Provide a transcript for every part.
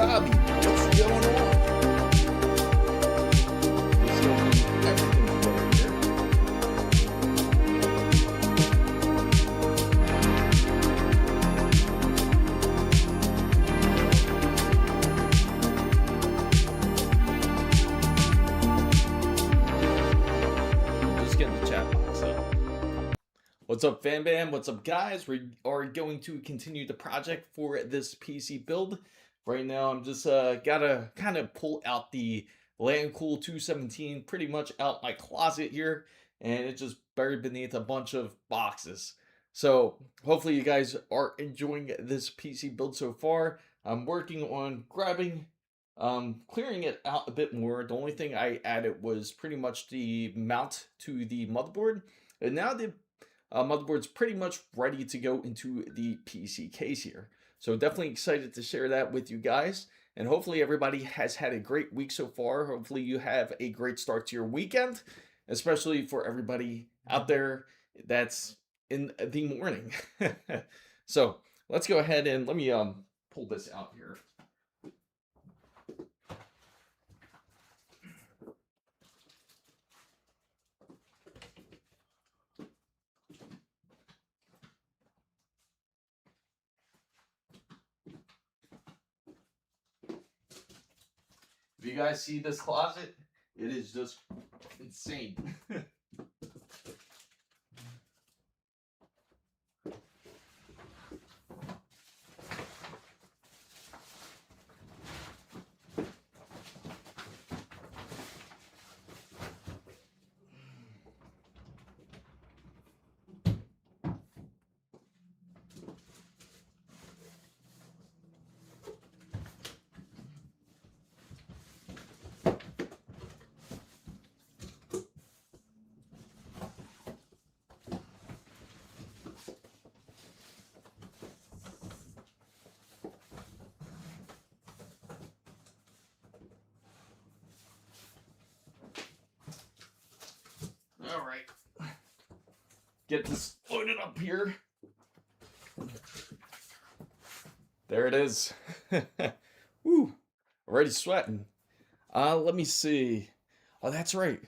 Bobby, what's going on? Just getting everything going here. Just getting the chat box up. What's up, fam bam? What's up, guys? We are going to continue the project for this PC build. Right now, I'm just gotta kind of pull out the Landcool 217 pretty much out my closet here, and it's just buried beneath a bunch of boxes. So hopefully you guys are enjoying this PC build so far. I'm working on clearing it out a bit more. The only thing I added was pretty much the mount to the motherboard, and now the motherboard's pretty much ready to go into the PC case here. So definitely excited to share that with you guys. And hopefully everybody has had a great week so far. Hopefully you have a great start to your weekend, especially for everybody out there that's in the morning. So let's go ahead and let me pull this out here. If you guys see this closet, it is just insane. All right, get this loaded up here. There it is. Woo, already sweating. Let me see. Oh, that's right.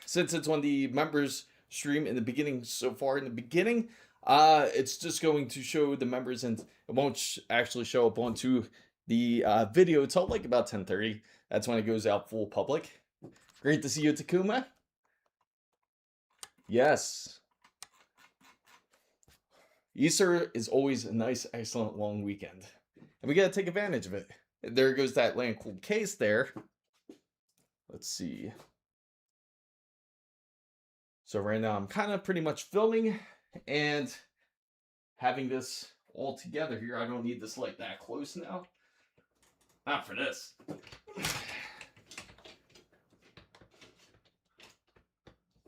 Since it's on the members stream in the beginning so far in the beginning, it's just going to show the members, and it won't actually show up onto the video until like about 10:30. That's when it goes out full public. Great to see you, Takuma. Yes. Easter is always a nice, excellent long weekend. And we got to take advantage of it. There goes that Landcool case there. Let's see. So right now I'm kind of pretty much filming and having this all together here. I don't need this like that close now. Not for this.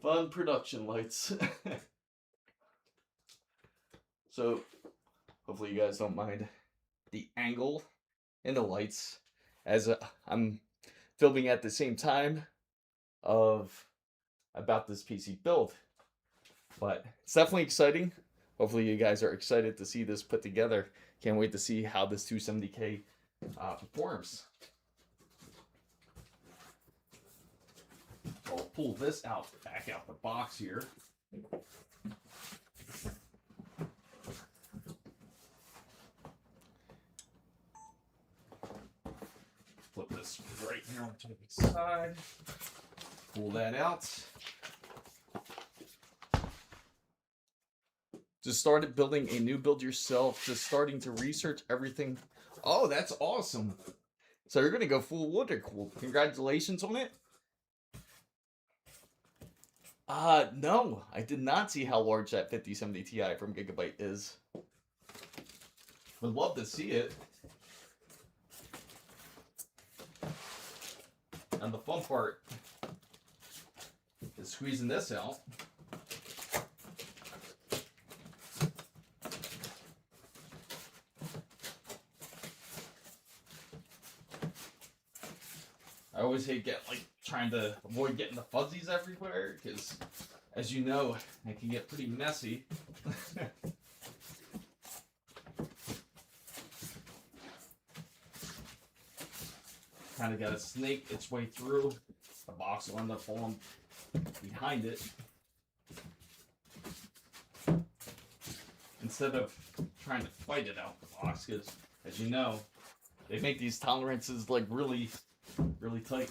Fun production lights. So hopefully you guys don't mind the angle and the lights as I'm filming at the same time about this PC build. But it's definitely exciting. Hopefully you guys are excited to see this put together. Can't wait to see how this 270K performs. I'll pull this back out the box here. Flip this right here onto the side. Pull that out. Just started building a new build yourself. Just starting to research everything. Oh, that's awesome. So you're going to go full water cooled. Congratulations on it. No, I did not see how large that 5070 Ti from Gigabyte is. Would love to see it. And the fun part is squeezing this out. I always hate trying to avoid getting the fuzzies everywhere, because as you know, it can get pretty messy. kind of got to snake its way through. The box will end up falling behind it. Instead of trying to fight it out the box, because as you know, they make these tolerances like really, really tight.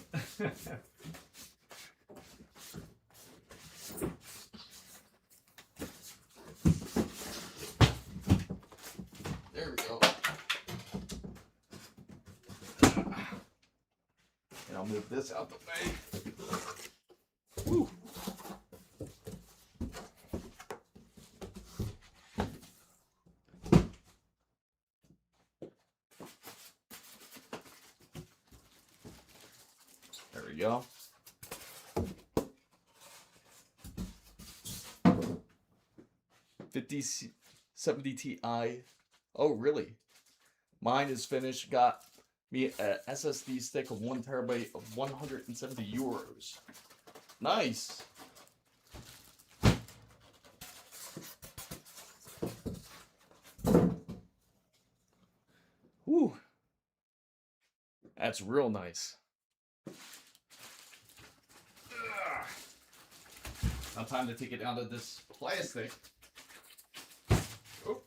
There we go. And I'll move this out the way. Woo. There we go. $5070 Ti. Oh, really? Mine is finished. Got me a SSD stick of 1 terabyte of €170. Nice. Whew. That's real nice. Now time to take it out of this plastic. Oh.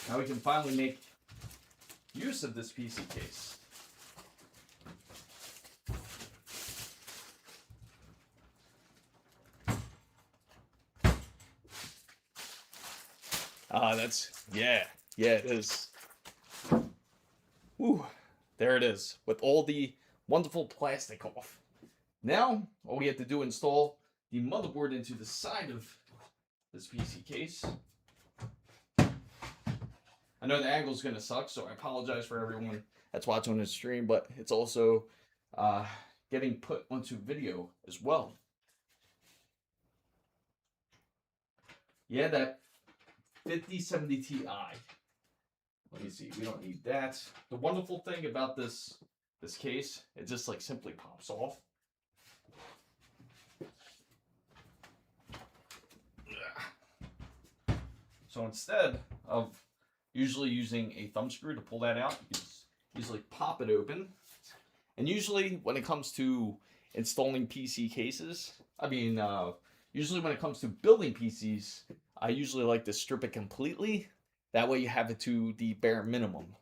Now we can finally make use of this PC case. Yeah, it is. Ooh, there it is, with all the wonderful plastic off. Now, all we have to do is install the motherboard into the side of this PC case. I know the angle's going to suck, so I apologize for everyone that's watching the stream, but it's also getting put onto video as well. Yeah, that 5070 Ti. Let me see, we don't need that. The wonderful thing about this case, it just like simply pops off. So instead of usually using a thumb screw to pull that out, you just easily pop it open. And usually when it comes to installing PC cases, usually when it comes to building PCs, I usually like to strip it completely. That way you have it to the bare minimum.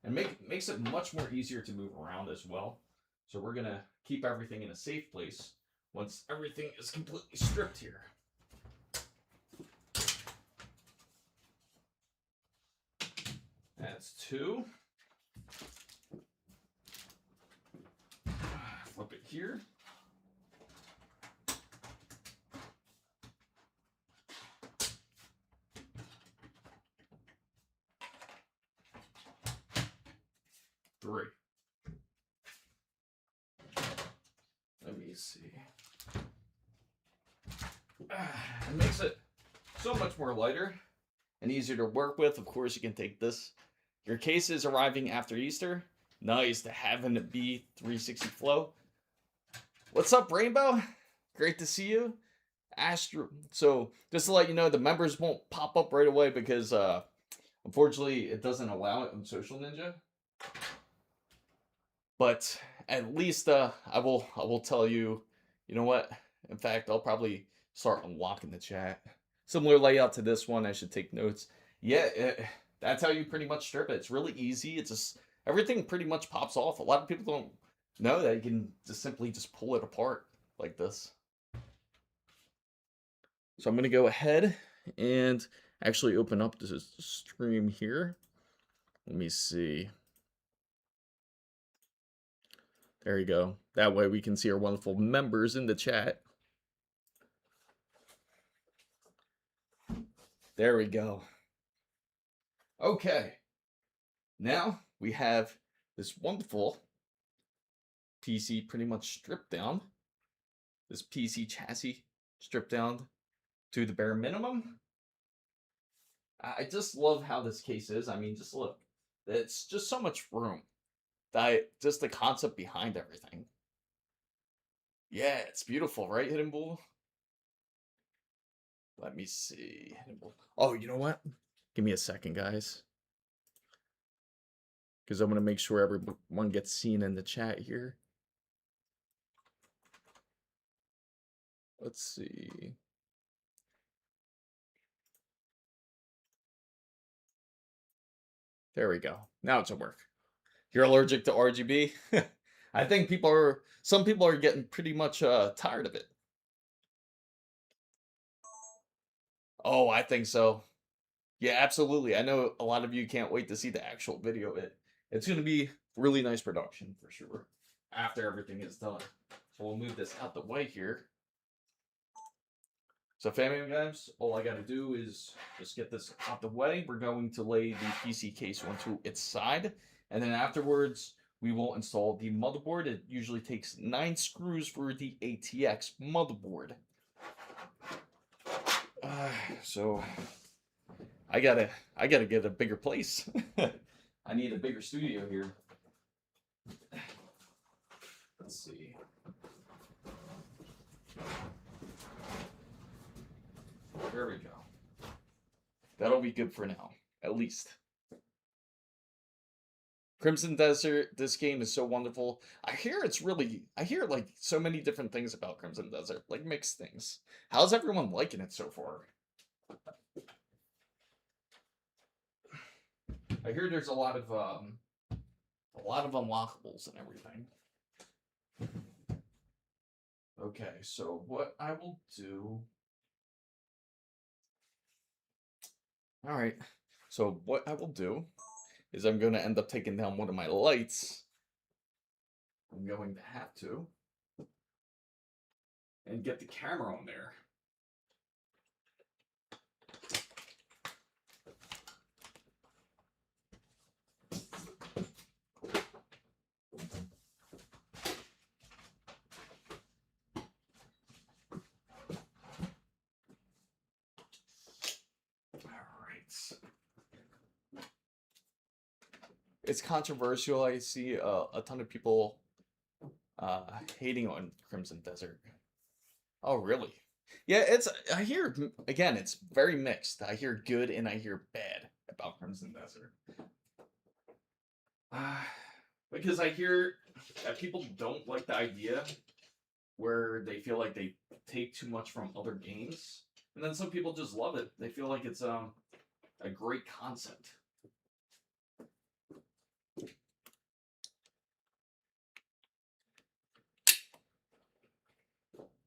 And makes it much more easier to move around as well. So we're gonna keep everything in a safe place once everything is completely stripped here. That's 2. Flip it here. Three. Let me see. It makes it so much more lighter and easier to work with. Of course, you can take this. Your case is arriving after Easter. Nice to having it be 360 flow. What's up, Rainbow? Great to see you. Astro. So just to let you know, the members won't pop up right away because unfortunately it doesn't allow it on Social Ninja. But at least I will tell you, you know what? In fact, I'll probably start unlocking the chat. Similar layout to this one. I should take notes. Yeah, that's how you pretty much strip it. It's really easy. It's just everything pretty much pops off. A lot of people don't know that you can just simply pull it apart like this. So I'm going to go ahead and actually open up this stream here. Let me see. There you go. That way we can see our wonderful members in the chat. There we go. Okay. Now we have this wonderful PC pretty much stripped down. This PC chassis stripped down to the bare minimum. I just love how this case is. I mean, just look. It's just so much room. Just the concept behind everything. Yeah, it's beautiful, right, Hidden Bull? Let me see. Hidden Bull. Oh, you know what? Give me a second, guys, because I'm going to make sure everyone gets seen in the chat here. Let's see. There we go. Now it should work. You're allergic to RGB? I think some people are getting pretty much tired of it. Oh, I think so. Yeah, absolutely. I know a lot of you can't wait to see the actual video of it. It's going to be really nice production for sure after everything is done. So we'll move this out the way here. So family guys, all I got to do is just get this out the way. We're going to lay the PC case onto its side. And then afterwards, we will install the motherboard. It usually takes 9 screws for the ATX motherboard. So I gotta get a bigger place. I need a bigger studio here. Let's see. There we go. That'll be good for now, at least. Crimson Desert, this game is so wonderful. I hear like so many different things about Crimson Desert, like mixed things. How's everyone liking it so far? I hear there's a lot of unlockables and everything. Okay, so what I will do. All right, so what I will do is I'm going to end up taking down one of my lights. I'm going to have to. And get the camera on there. It's controversial. I see a ton of people hating on Crimson Desert. Oh, really? Yeah, I hear, again, it's very mixed. I hear good and I hear bad about Crimson Desert. Because I hear that people don't like the idea where they feel like they take too much from other games. And then some people just love it. They feel like it's a great concept.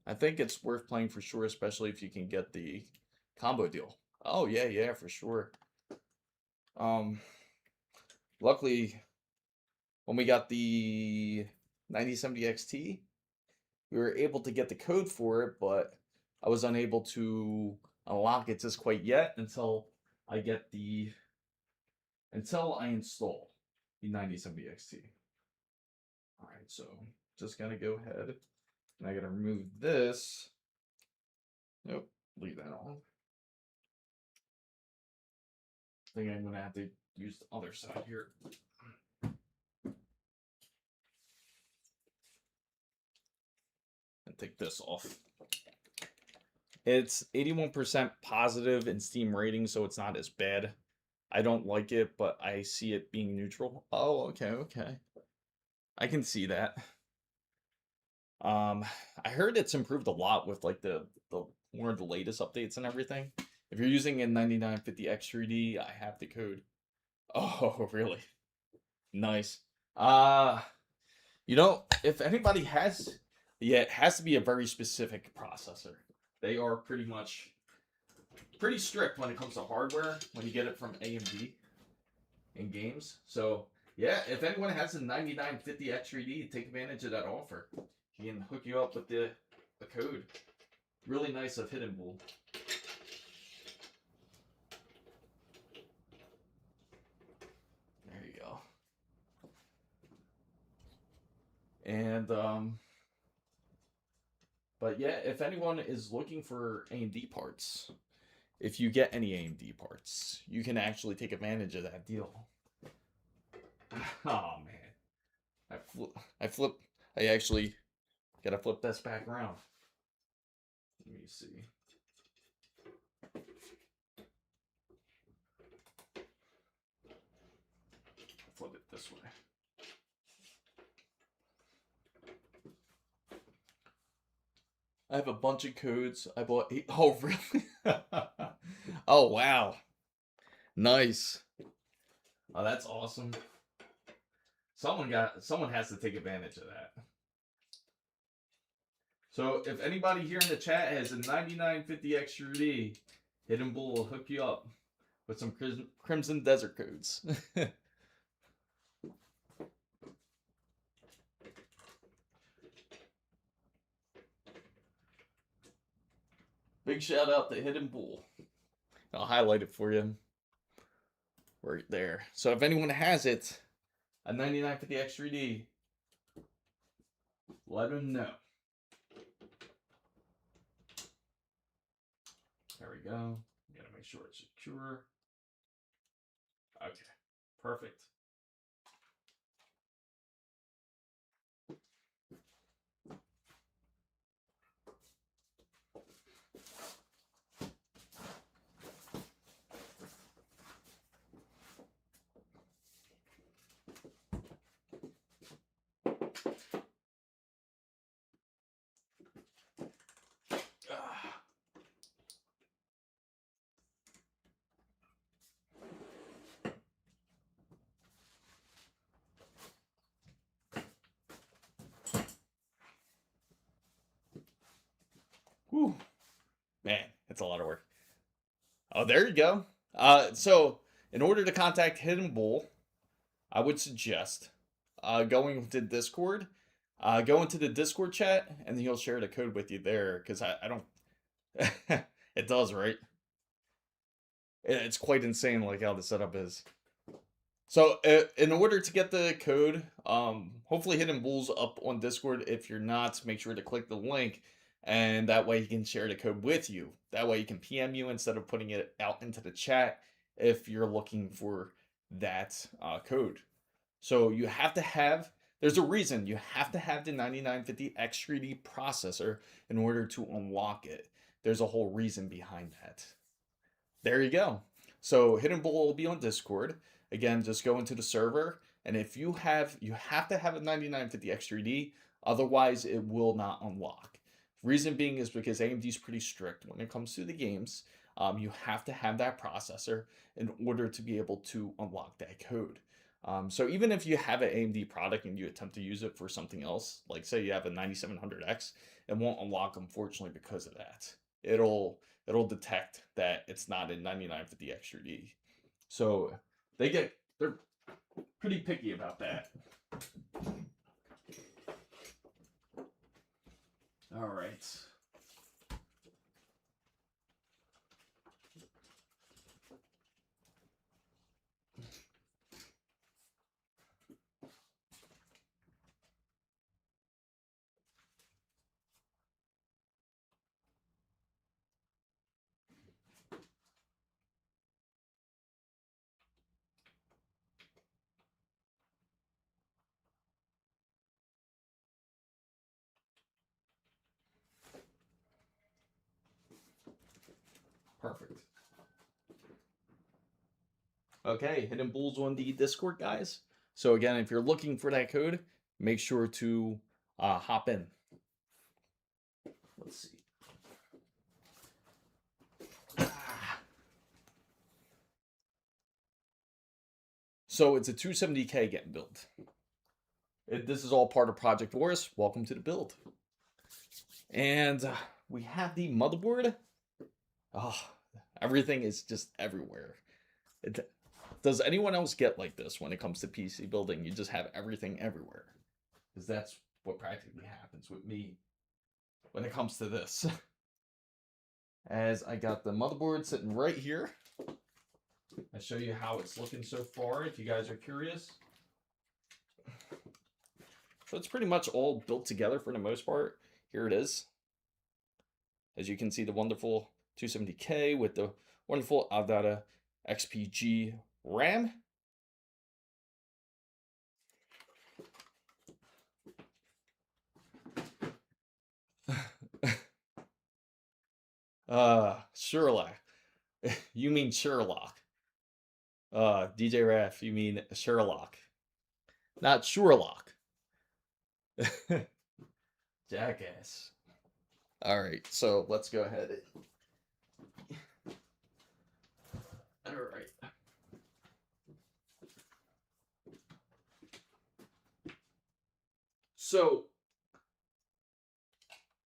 I think it's worth playing for sure, especially if you can get the combo deal. Oh yeah, for sure. Luckily, when we got the 9070 XT, we were able to get the code for it, but I was unable to unlock it just quite yet until I install the 9070 XT. All right, so just gotta go ahead and I gotta remove this. Nope, leave that on. I think I'm gonna have to use the other side here. And take this off. It's 81% positive in Steam rating, so it's not as bad. I don't like it, but I see it being neutral. Oh, okay. I can see that. I heard it's improved a lot with like the one of the latest updates and everything. If you're using a 9950X3D, I have the code. Oh, really? Nice. If anybody has, yeah, it has to be a very specific processor. They are pretty strict when it comes to hardware when you get it from AMD in games. So yeah, if anyone has a 9950X3D, take advantage of that offer. He can hook you up with the code. Really nice of Hidden Bull. There you go. And but yeah, if anyone is looking for AMD parts, if you get any AMD parts, you can actually take advantage of that deal. Oh man, I actually gotta flip this back around. Let me see. this way. I have a bunch of codes. I bought 8. Oh, really? Oh, wow. Nice. Oh, that's awesome. Someone has to take advantage of that. So if anybody here in the chat has a 9950 XUD, Hidden Bull will hook you up with some Crimson Desert codes. Big shout out to Hidden Bull. I'll highlight it for you right there. So if anyone has it, a 9950 X3D, let them know. There we go. You gotta make sure it's secure. Okay, perfect. Whew. Man, it's a lot of work. Oh, there you go. So in order to contact Hidden Bull, I would suggest going to Discord. Go into the Discord chat, and then he'll share the code with you there. Because I don't. It does, right? It's quite insane, like how the setup is. So in order to get the code, hopefully Hidden Bull's up on Discord. If you're not, make sure to click the link, and that way he can share the code with you. That way he can PM you instead of putting it out into the chat if you're looking for that code. So you have to have, there's a reason you have to have the 9950 X3D processor in order to unlock it. There's a whole reason behind that. There you go. So Hidden Bull will be on Discord. Again, just go into the server, and if you have to have a 9950 X3D, otherwise it will not unlock. Reason being is because AMD is pretty strict when it comes to the games. You have to have that processor in order to be able to unlock that code. So even if you have an AMD product and you attempt to use it for something else, like say you have a 9700X, it won't unlock, unfortunately, because of that. It'll detect that it's not a 9950 X3D. So they're pretty picky about that. All right. Perfect. Okay, Hidden Bull's on the Discord, guys. So again, if you're looking for that code, make sure to hop in. Let's see. So it's a 270K getting built. This is all part of Project Aorus. Welcome to the build. And we have the motherboard. Oh, everything is just everywhere. Does anyone else get like this when it comes to PC building? You just have everything everywhere. Because that's what practically happens with me when it comes to this. As I got the motherboard sitting right here. I'll show you how it's looking so far if you guys are curious. So it's pretty much all built together for the most part. Here it is. As you can see, the wonderful 270K with the wonderful Adata XPG RAM. Sherlock. You mean Sherlock. DJ Raf, you mean Sherlock. not Sherlock. Jackass. All right, so let's go ahead. All right. So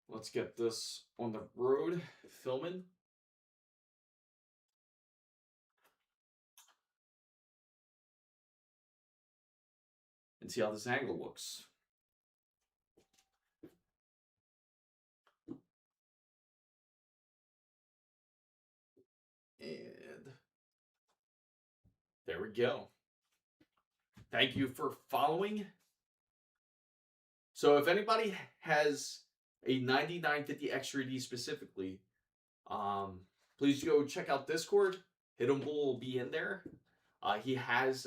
let's get this on the road filming. And see how this angle looks. And there we go. Thank you for following. So if anybody has a 9950 X3D specifically, please go check out Discord. Hidden Bull will be in there. He has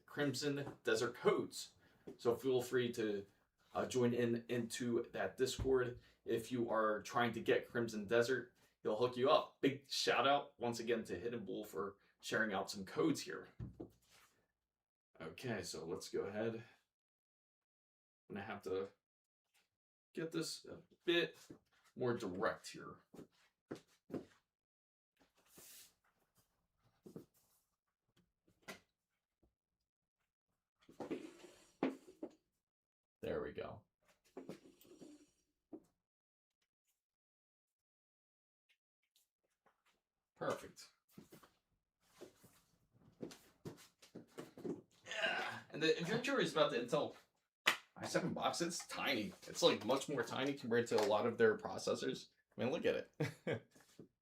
Crimson Desert codes, so feel free to join into that Discord if you are trying to get Crimson Desert. He'll hook you up. Big shout out once again to Hidden Bull for sharing out some codes here. Okay, so let's go ahead. I'm gonna have to get this a bit more direct here. There we go. Perfect. Yeah. And if you're curious about the Intel i7 box, it's tiny. It's like much more tiny compared to a lot of their processors. I mean, look at it.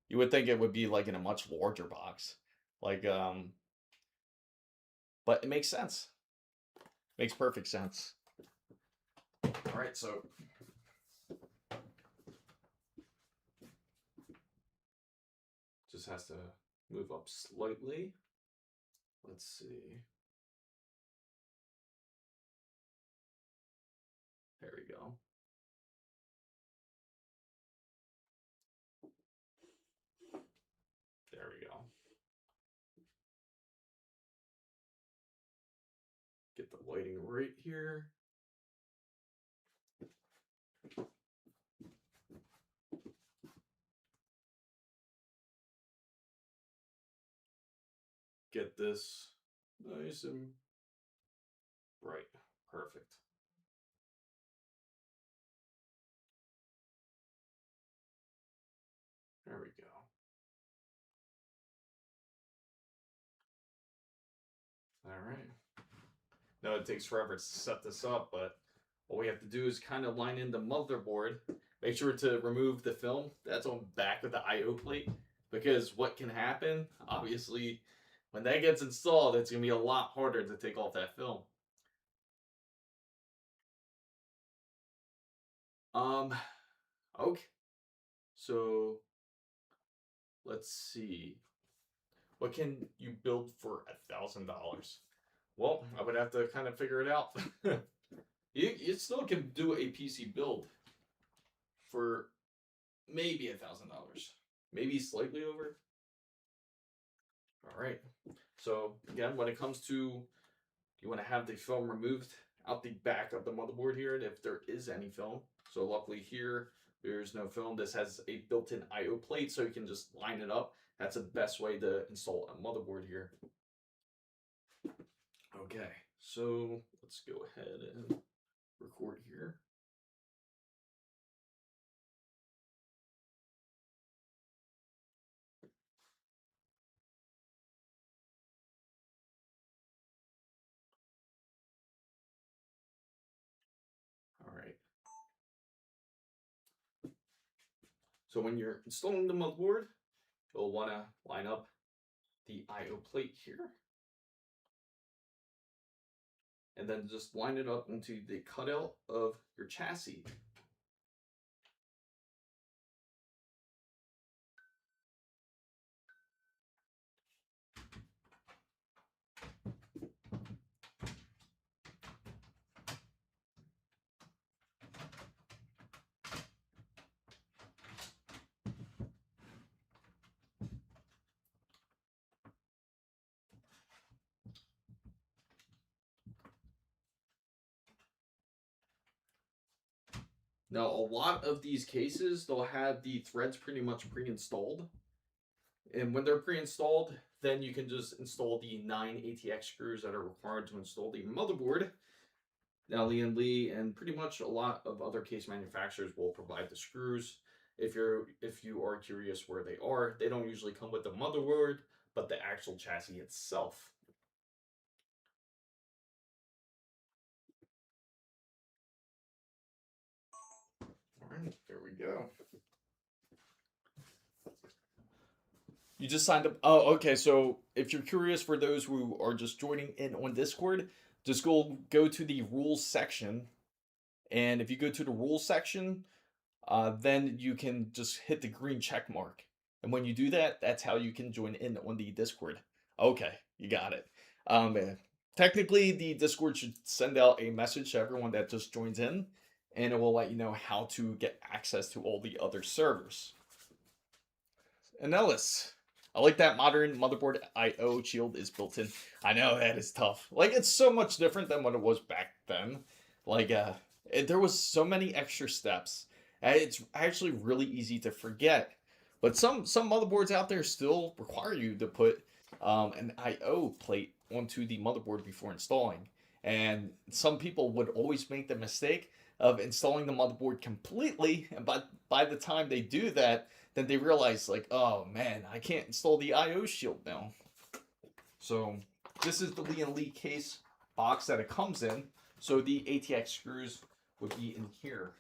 You would think it would be like in a much larger box. Like, but it makes sense. Makes perfect sense. All right, so just has to move up slightly. Let's see. There we go. There we go. Get the lighting right here. Get this nice and bright. Perfect. There we go. All right. Now it takes forever to set this up, but all we have to do is kind of line in the motherboard. Make sure to remove the film that's on the back of the I/O plate, because what can happen, obviously, when that gets installed, it's going to be a lot harder to take off that film. Okay. So let's see. What can you build for $1,000? Well, I would have to kind of figure it out. You still can do a PC build for maybe $1,000, maybe slightly over. All right. So again, when it comes to, you want to have the film removed out the back of the motherboard here, and if there is any film. So luckily here, there's no film. This has a built-in I/O plate, so you can just line it up. That's the best way to install a motherboard here. Okay, so let's go ahead and record here. All right. So when you're installing the motherboard, you'll want to line up the I/O plate here. And then just line it up into the cutout of your chassis. Now, a lot of these cases, they'll have the threads pretty much pre-installed. And when they're pre-installed, then you can just install the 9 ATX screws that are required to install the motherboard. Now, Lee and pretty much a lot of other case manufacturers will provide the screws. If you are curious where they are, they don't usually come with the motherboard, but the actual chassis itself. All right, there we go. You just signed up. Oh, okay. So if you're curious, for those who are just joining in on Discord, just go to the rules section, and if you go to the rules section, then you can just hit the green check mark. And when you do that, that's how you can join in on the Discord. Okay, you got it. Eh, Technically, the Discord should send out a message to everyone that just joins in, and it will let you know how to get access to all the other servers. And Ellis, I like that modern motherboard I/O shield is built in. I know that is tough. Like, it's so much different than what it was back then. Like, there was so many extra steps. It's actually really easy to forget. But some motherboards out there still require you to put an I/O plate onto the motherboard before installing. And some people would always make the mistake of installing the motherboard completely, and by the time they do that, then they realize, like, oh man, I can't install the I/O shield now. So this is the Lee case box that it comes in. So the ATX screws would be in here.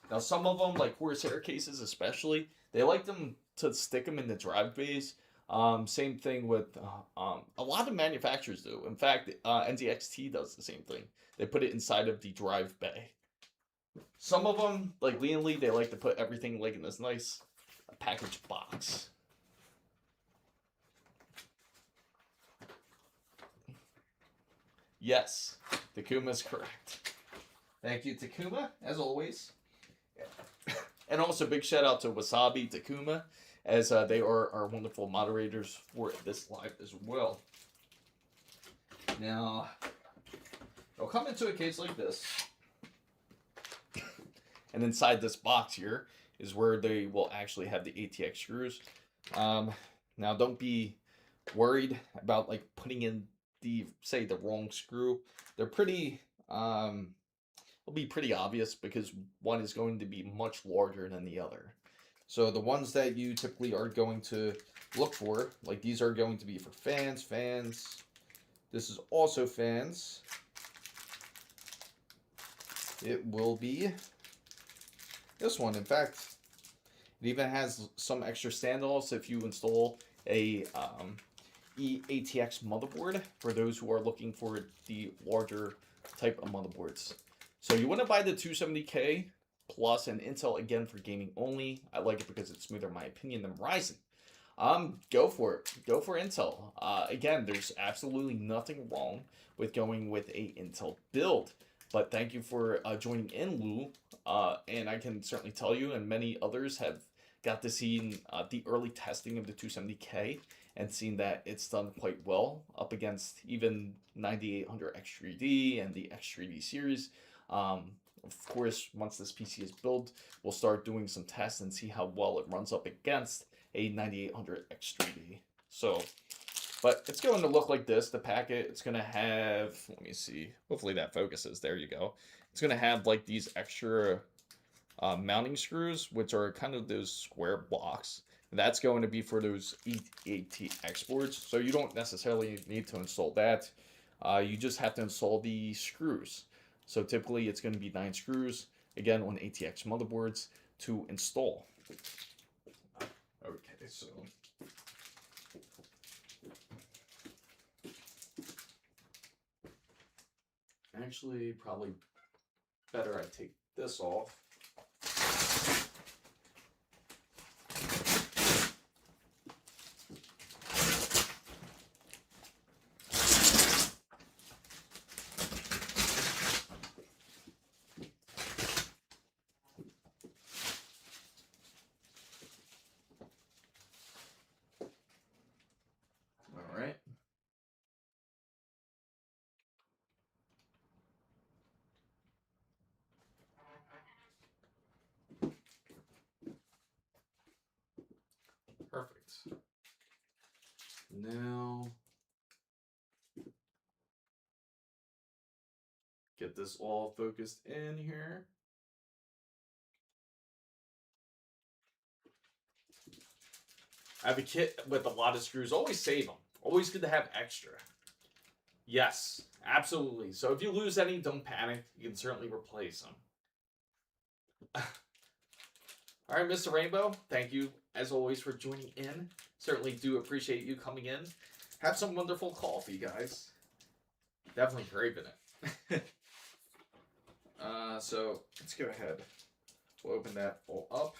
Now some of them, like Corsair cases especially, they like them to stick them in the drive bays. Same thing with a lot of manufacturers do. In fact, NZXT does the same thing. They put it inside of the drive bay. Some of them, like Lee, they like to put everything like in this nice package box. Yes, Takuma is correct. Thank you, Takuma, as always. And also, big shout out to Wasabi Takuma, as they are our wonderful moderators for this live as well. Now, it'll come into a case like this. And inside this box here is where they will actually have the ATX screws. Now, don't be worried about like putting in the wrong screw. They're pretty it'll be pretty obvious because one is going to be much larger than the other. So the ones that you typically are going to look for, like these are going to be for fans. This is also fans. It will be this one. In fact, it even has some extra standoffs if you install a ATX motherboard for those who are looking for the larger type of motherboards. So you want to buy the 270K plus an Intel, again, for gaming only. I like it because it's smoother in my opinion than Ryzen. Go for it. Go for Intel. Again, there's absolutely nothing wrong with going with a Intel build. But thank you for joining in, Lou. And I can certainly tell you, and many others have got to see the early testing of the 270K and seen that it's done quite well up against even 9800 X3D and the X3D series. Of course, once this PC is built, we'll start doing some tests and see how well it runs up against a 9800 X3D. So, but it's going to look like this, the packet. It's going to have, let me see, hopefully that focuses, there you go. It's going to have like these extra mounting screws, which are kind of those square blocks. That's going to be for those ATX boards. So you don't necessarily need to install that. You just have to install the screws. So typically it's going to be 9 screws, again, on ATX motherboards to install. Okay, so actually probably better I take this off. Now, get this all focused in here. I have a kit with a lot of screws. Always save them. Always good to have extra. Yes, absolutely. So if you lose any, don't panic. You can certainly replace them. All right, Mr. Rainbow, thank you, as always, for joining in. Certainly do appreciate you coming in. Have some wonderful coffee, guys. Definitely craving it. So let's go ahead. We'll open that all up.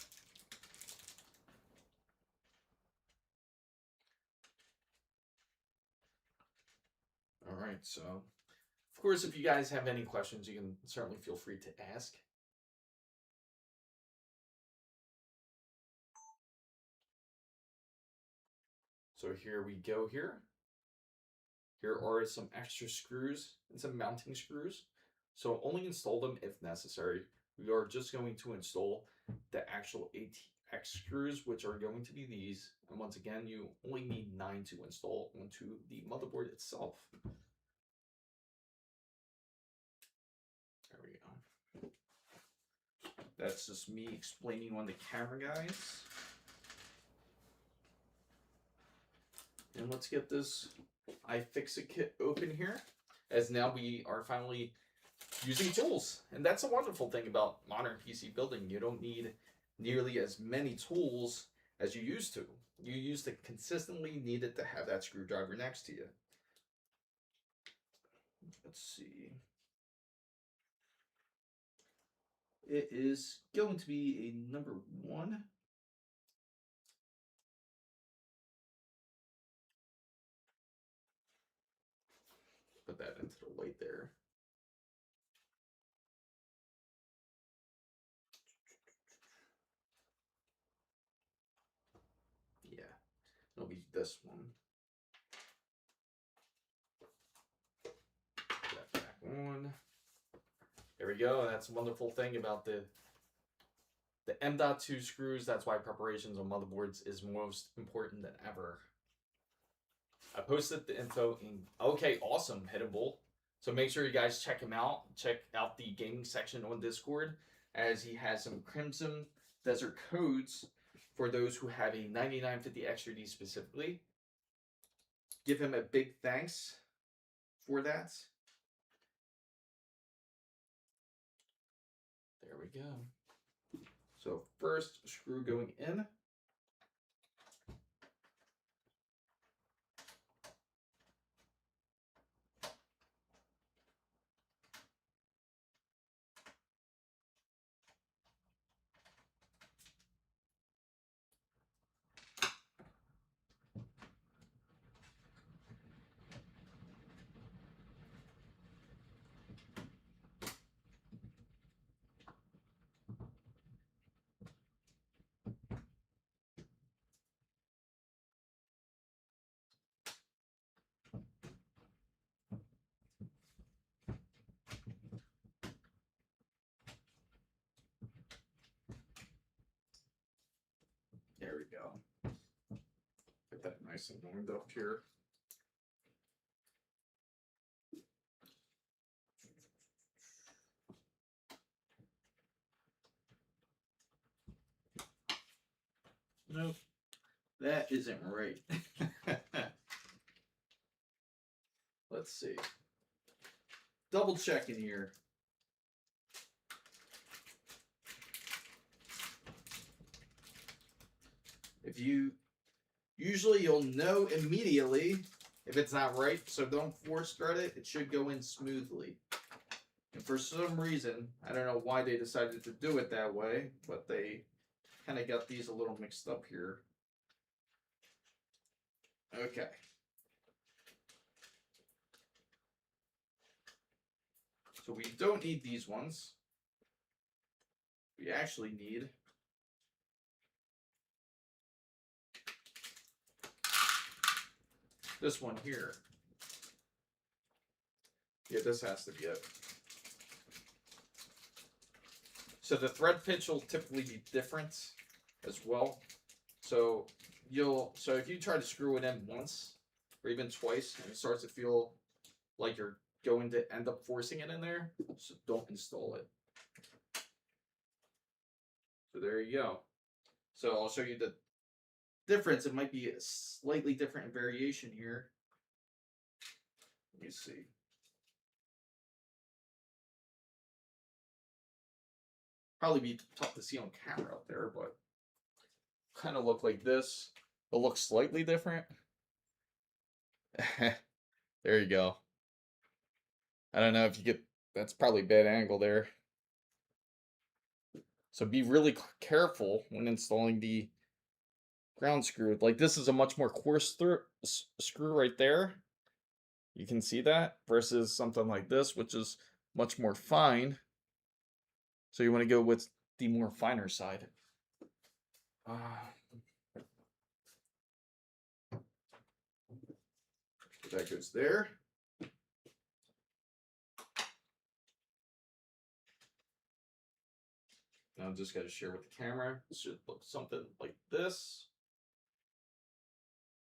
All right, so of course, if you guys have any questions, you can certainly feel free to ask. So here we go here. Here are some extra screws and some mounting screws. So only install them if necessary. We are just going to install the actual ATX screws, which are going to be these. And once again, you only need 9 to install onto the motherboard itself. There we go. That's just me explaining on the camera, guys. And let's get this iFixit kit open here, as now we are finally using tools. And that's a wonderful thing about modern PC building. You don't need nearly as many tools as you used to. You used to consistently needed to have that screwdriver next to you. Let's see. It is going to be a number 1. Put that into the light there. Yeah, it'll be this one. Put that back on. There we go. That's a wonderful thing about the M.2 screws. That's why preparations on motherboards is most important than ever. I posted the info in... Okay, awesome, Hidden Bolt. So make sure you guys check him out. Check out the gaming section on Discord, as he has some Crimson Desert codes for those who have a 9950 XTD specifically. Give him a big thanks for that. There we go. So first screw going in. There we go. Get that nice and warmed up here. Nope, that isn't right. Let's see. Double checking here. If you usually you'll know immediately if it's not right, so don't force start it. It should go in smoothly. And for some reason, I don't know why they decided to do it that way, but they kind of got these a little mixed up here. Okay. So we don't need these ones. We actually need this one here. Yeah, this has to be it. So the thread pitch will typically be different as well. So if you try to screw it in once or even twice and it starts to feel like you're going to end up forcing it in there, so don't install it. So there you go. So I'll show you the difference. It might be a slightly different variation here. Let me see. Probably be tough to see on camera up there, but kind of look like this. It looks slightly different. There you go. I don't know if you get, that's probably a bad angle there. So be really careful when installing the ground screw. Like this is a much more coarse screw right there. You can see that versus something like this, which is much more fine. So you want to go with the more finer side. That goes there. Now I'm just going to share with the camera. It should look something like this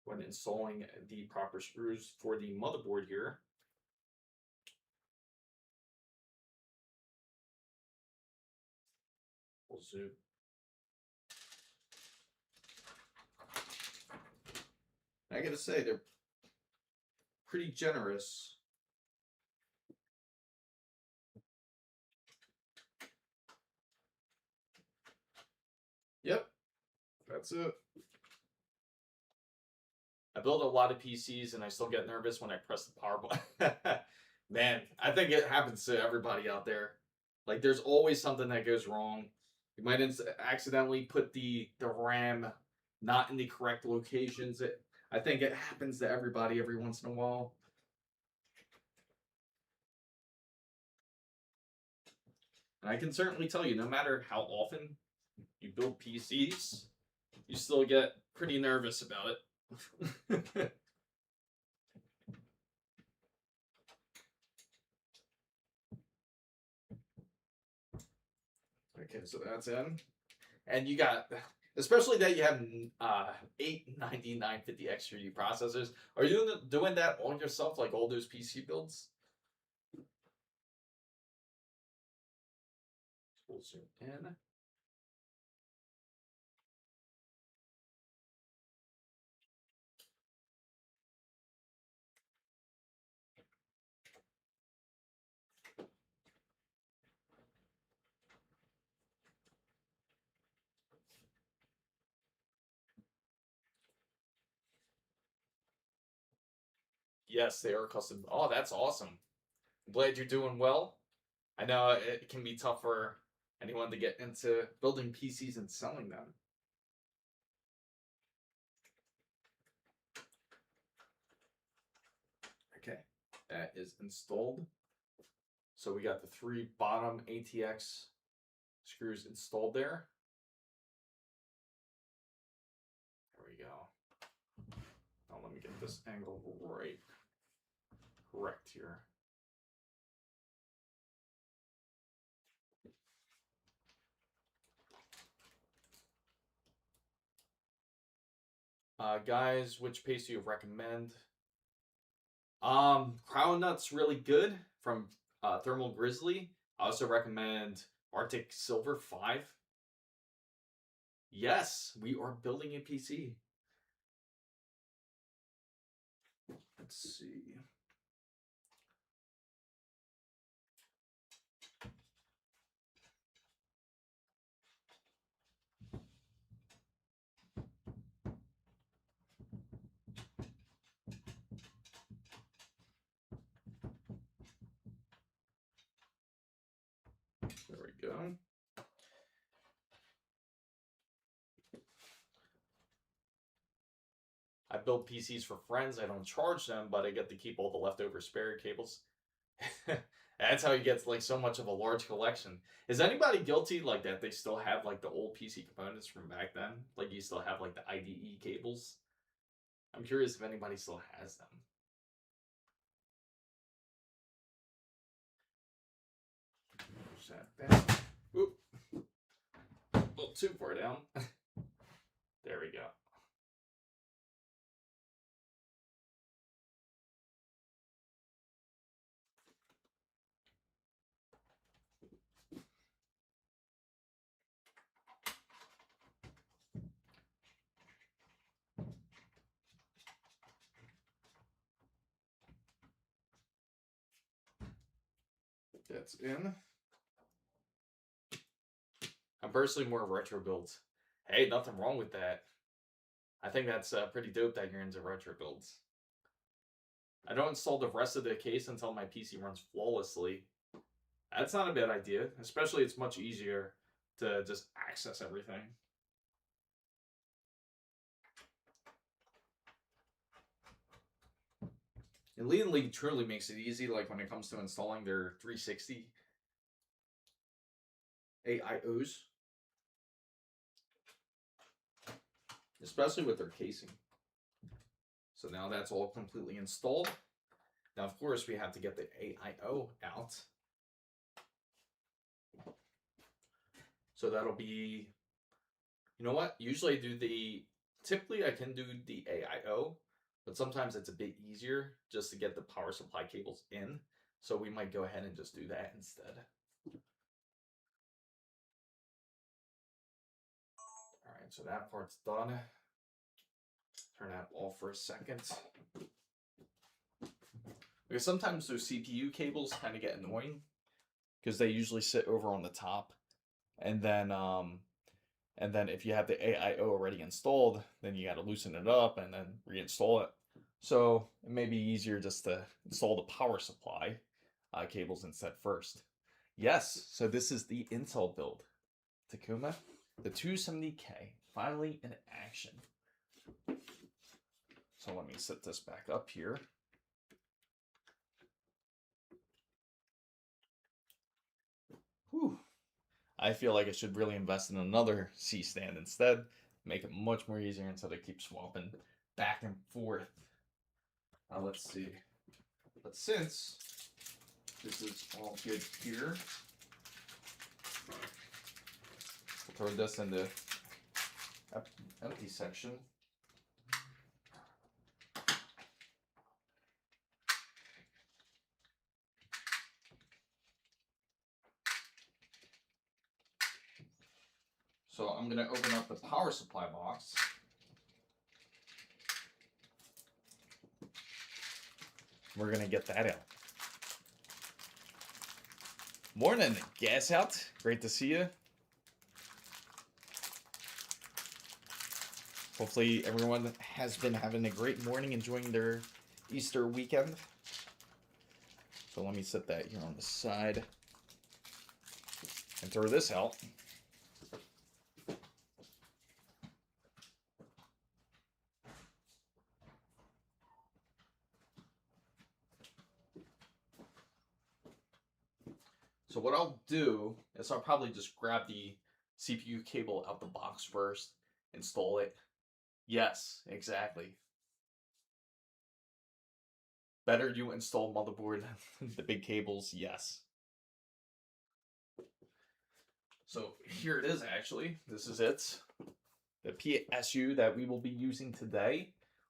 when installing the proper screws for the motherboard here. We'll zoom. I gotta say, they're pretty generous. Yep, that's it. I build a lot of PCs and I still get nervous when I press the power button. Man, I think it happens to everybody out there. Like there's always something that goes wrong. You might accidentally put the RAM not in the correct locations. I think it happens to everybody every once in a while. And I can certainly tell you, no matter how often you build PCs, you still get pretty nervous about it. Okay, so that's in. And you got, especially that you have 8 9950X3D processors. Are you doing that all yourself, like all those PC builds? We'll zoom in. Yes, they are custom. Oh, that's awesome. I'm glad you're doing well. I know it can be tough for anyone to get into building PCs and selling them. Okay, that is installed. So we got the 3 bottom ATX screws installed there. There we go. Now let me get this angle correct here. Guys, which paste do you recommend? Crown Nut's really good from Thermal Grizzly. I also recommend Arctic Silver 5. Yes, we are building a PC. Let's see. There we go. I build PCs for friends. I don't charge them, but I get to keep all the leftover spare cables. That's how you get like so much of a large collection. Is anybody guilty like that? They still have like the old PC components from back then. Like you still have like the IDE cables. I'm curious if anybody still has them. Push that down. Oop. A little too far down. There we go. that's in. I'm personally more retro builds. Hey, nothing wrong with that. I think that's pretty dope that you're into retro builds. I don't install the rest of the case until my PC runs flawlessly. That's not a bad idea, especially it's much easier to just access everything. And Lean League truly makes it easy, like when it comes to installing their 360 AIOs. Especially with their casing. So now that's all completely installed. Now, of course, we have to get the AIO out. So that'll be, you know what? Usually typically I can do the AIO, but sometimes it's a bit easier just to get the power supply cables in. So we might go ahead and just do that instead. All right, so that part's done. Turn that off for a second. Because sometimes those CPU cables kind of get annoying because they usually sit over on the top. And then if you have the AIO already installed, then you got to loosen it up and then reinstall it. So it may be easier just to install the power supply cables instead first. Yes, so this is the Intel build. Takuma, the 270K, finally in action. So let me set this back up here. Whew. I feel like I should really invest in another C-stand instead. Make it much more easier instead of keep swapping back and forth. Let's see. But since this is all good here, we'll throw this in the empty section. So I'm going to open up the power supply box. We're going to get that out. Morning, gas out. Great to see you. Hopefully everyone has been having a great morning, enjoying their Easter weekend. So let me set that here on the side and throw this out. So what I'll do is I'll probably just grab the CPU cable out the box first, install it. Yes, exactly. Better you install motherboard than the big cables, yes. So here it is actually, this is it. The PSU that we will be using today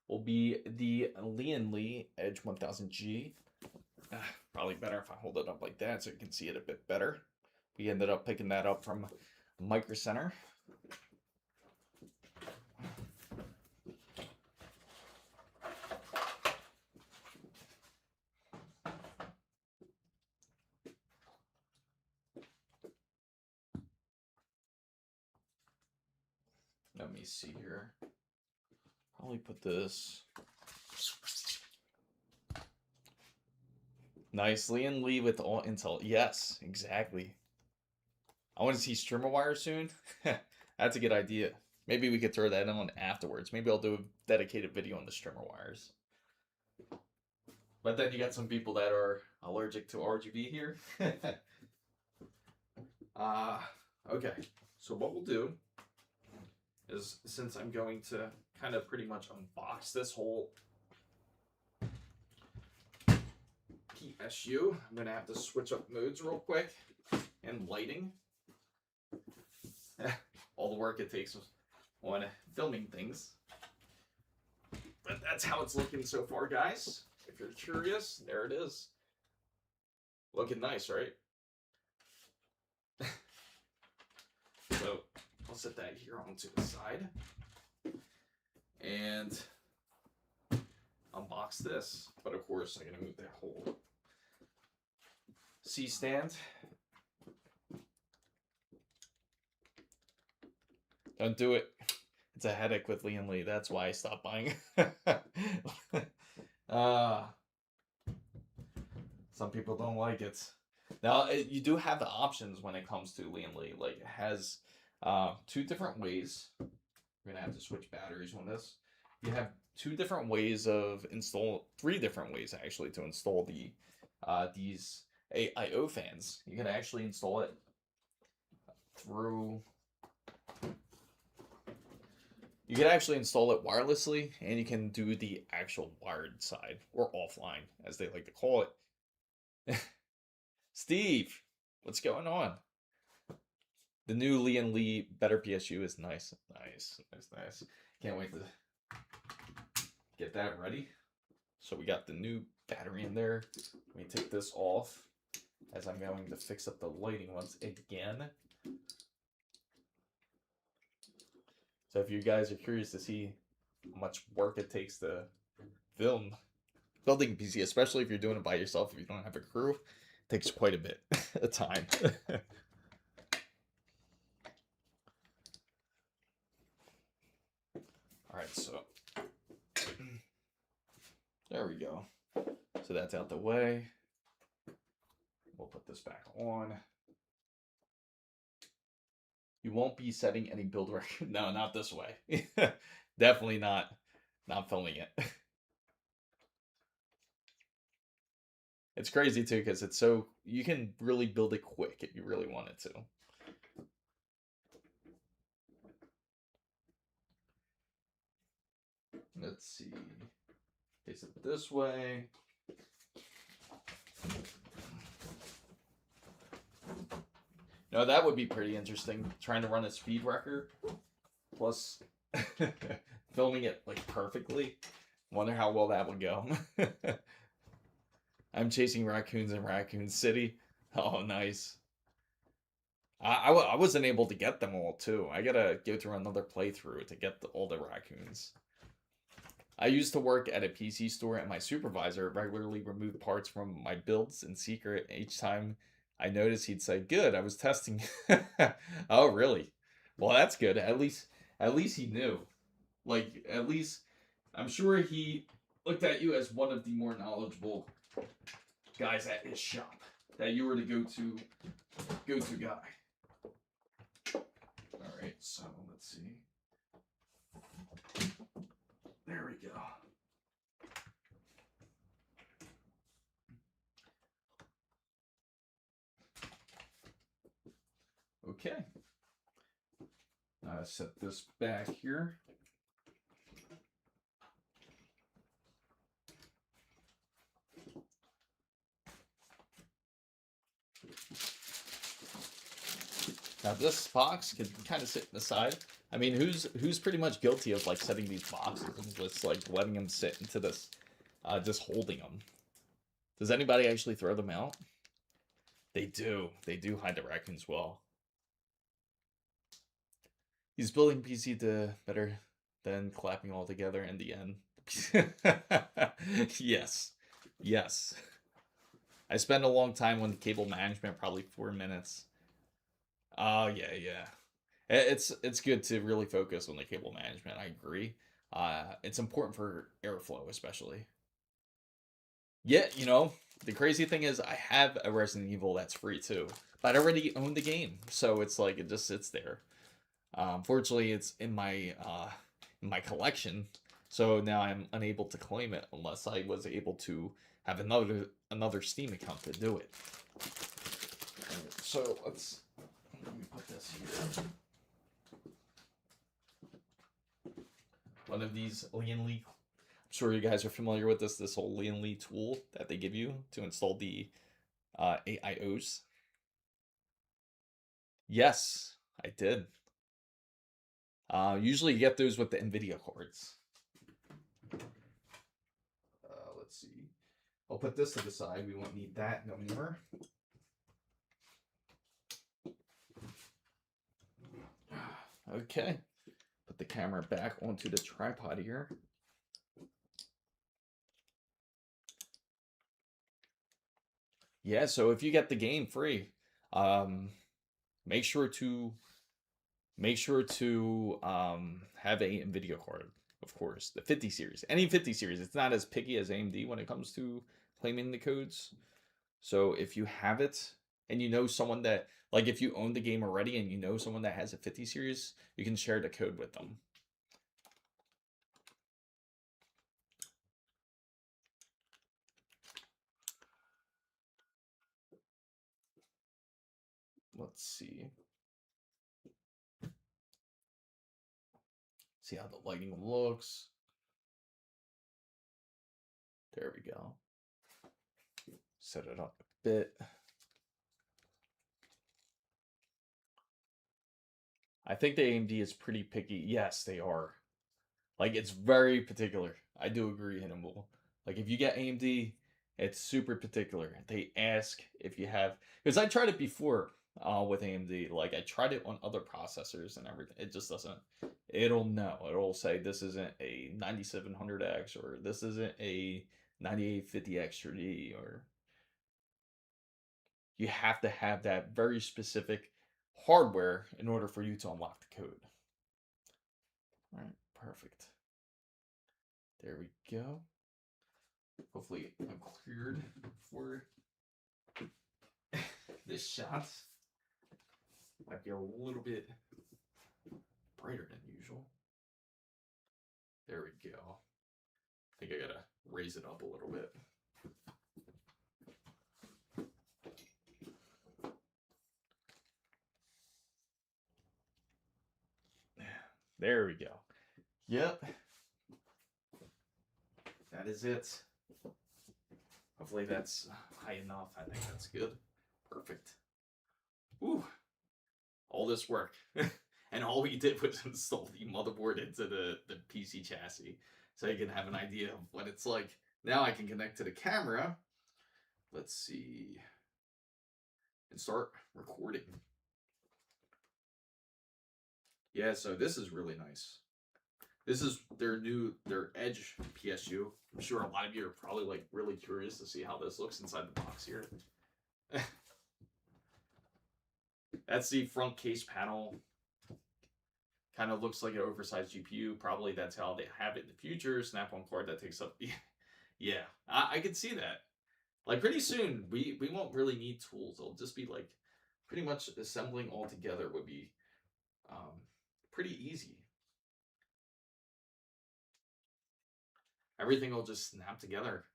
will be the Lian Edge 1000G. Probably better if I hold it up like that so you can see it a bit better. We ended up picking that up from Micro Center. Let me see here. Probably put this nicely and leave with all Intel. Yes, exactly. I want to see streamer wire soon. That's a good idea. Maybe we could throw that on afterwards. Maybe I'll do a dedicated video on the streamer wires. But then you got some people that are allergic to RGB here. Okay, so what we'll do is, since I'm going to kind of pretty much unbox this whole PSU, I'm going to have to switch up modes real quick and lighting. All the work it takes on filming things. But that's how it's looking so far, guys. If you're curious, there it is. Looking nice, right? So I'll set that here onto the side and unbox this. But of course, I'm going to move that whole C-stand. Don't do it. It's a headache with Lian Li. That's why I stopped buying. Some people don't like it. Now, you do have the options when it comes to Lian Li. Like, it has 2 different ways. We're going to have to switch batteries on this. You have 2 different ways of install, 3 different ways actually to install the these AIO fans. You can actually install it through. You can actually install it wirelessly, and you can do the actual wired side, or offline, as they like to call it. Steve, what's going on? The new Lian Li Better PSU is nice. Nice. Can't wait to get that ready. So we got the new battery in there. Let me take this off, as I'm going to fix up the lighting once again. So if you guys are curious to see how much work it takes to film building a PC, especially if you're doing it by yourself, if you don't have a crew, it takes quite a bit of time. Alright, so there we go. So that's out the way. We'll put this back on. You won't be setting any build record. No, not this way. Definitely not filming it. It's crazy too, because it's so, you can really build it quick if you really wanted to. Let's see. Face it this way. No, that would be pretty interesting. Trying to run a speed record, plus filming it like perfectly. Wonder how well that would go. I'm chasing raccoons in Raccoon City. Oh, nice. I wasn't able to get them all too. I gotta go through another playthrough to get all the raccoons. I used to work at a PC store, and my supervisor regularly removed parts from my builds in secret. Each time I noticed, he'd say, "Good, I was testing." Oh, really? Well, that's good. At least he knew. Like, at least I'm sure he looked at you as one of the more knowledgeable guys at his shop, that you were the go-to guy. All right, so let's see. There we go. Okay. Set this back here. Now this box can kind of sit in the side. I mean, who's pretty much guilty of like setting these boxes and just like letting them sit into this, just holding them? Does anybody actually throw them out? They do. They do hide the raccoons well. He's building PC to better than clapping all together in the end. Yes. Yes. I spend a long time on cable management, probably 4 minutes. Oh, yeah. It's good to really focus on the cable management. I agree. It's important for airflow, especially. Yeah, you know, the crazy thing is I have a Resident Evil that's free too, but I already own the game, so it's like it just sits there. Fortunately, it's in my collection, so now I'm unable to claim it unless I was able to have another Steam account to do it. So let me put this here. One of these Lian Li. I'm sure you guys are familiar with this whole Lian Li tool that they give you to install the AIOs. Yes, I did. Usually you get those with the NVIDIA cards. Let's see. I'll put this to the side. We won't need that no more. Okay. Put the camera back onto the tripod here. Yeah, so if you get the game free, um, make sure to have a Nvidia card, of course, the 50 series. Any 50 series. It's not as picky as AMD when it comes to claiming the codes. So if you have it and you know someone that, like, if you own the game already and you know someone that has a 50 series, you can share the code with them. Let's see. See how the lighting looks. There we go. Set it up a bit. I think the AMD is pretty picky. Yes, they are. Like, it's very particular. I do agree, Hannibal. Like, if you get AMD, it's super particular. They ask if you have, because I tried it before with AMD. Like, I tried it on other processors and everything. It just doesn't. It'll know. It'll say this isn't a 9700X or this isn't a 9850X3D, or you have to have that very specific hardware in order for you to unlock the code. All right, perfect. There we go. Hopefully I'm cleared for this shot. Might be a little bit brighter than usual. There we go. I think I gotta raise it up a little bit. There we go. Yep. That is it. Hopefully that's high enough. I think that's good. Perfect. Ooh. All this work. And all we did was install the motherboard into the PC chassis. So you can have an idea of what it's like. Now I can connect to the camera. Let's see. And start recording. Yeah, so this is really nice. This is their Edge PSU. I'm sure a lot of you are probably like really curious to see how this looks inside the box here. That's the front case panel. Kind of looks like an oversized GPU. Probably that's how they have it in the future. Snap-on card that takes up. Yeah, I could see that. Like pretty soon, we won't really need tools. It'll just be like pretty much assembling all together would be pretty easy. Everything will just snap together.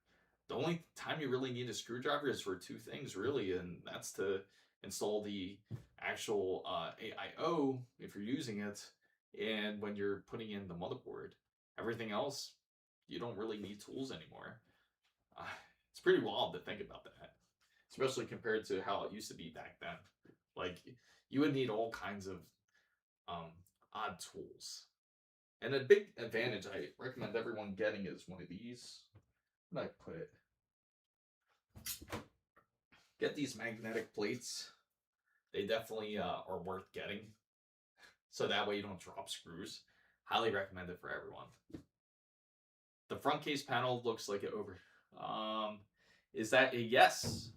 The only time you really need a screwdriver is for two things, really, and that's to install the actual AIO if you're using it, and when you're putting in the motherboard. Everything else, you don't really need tools anymore. It's pretty wild to think about that, especially compared to how it used to be back then. Like, you would need all kinds of odd tools. And a big advantage I recommend everyone getting is one of these. Where did I put it? Get these magnetic plates. They definitely are worth getting. So that way you don't drop screws. Highly recommend it for everyone. The front case panel looks like it over. Is that a yes?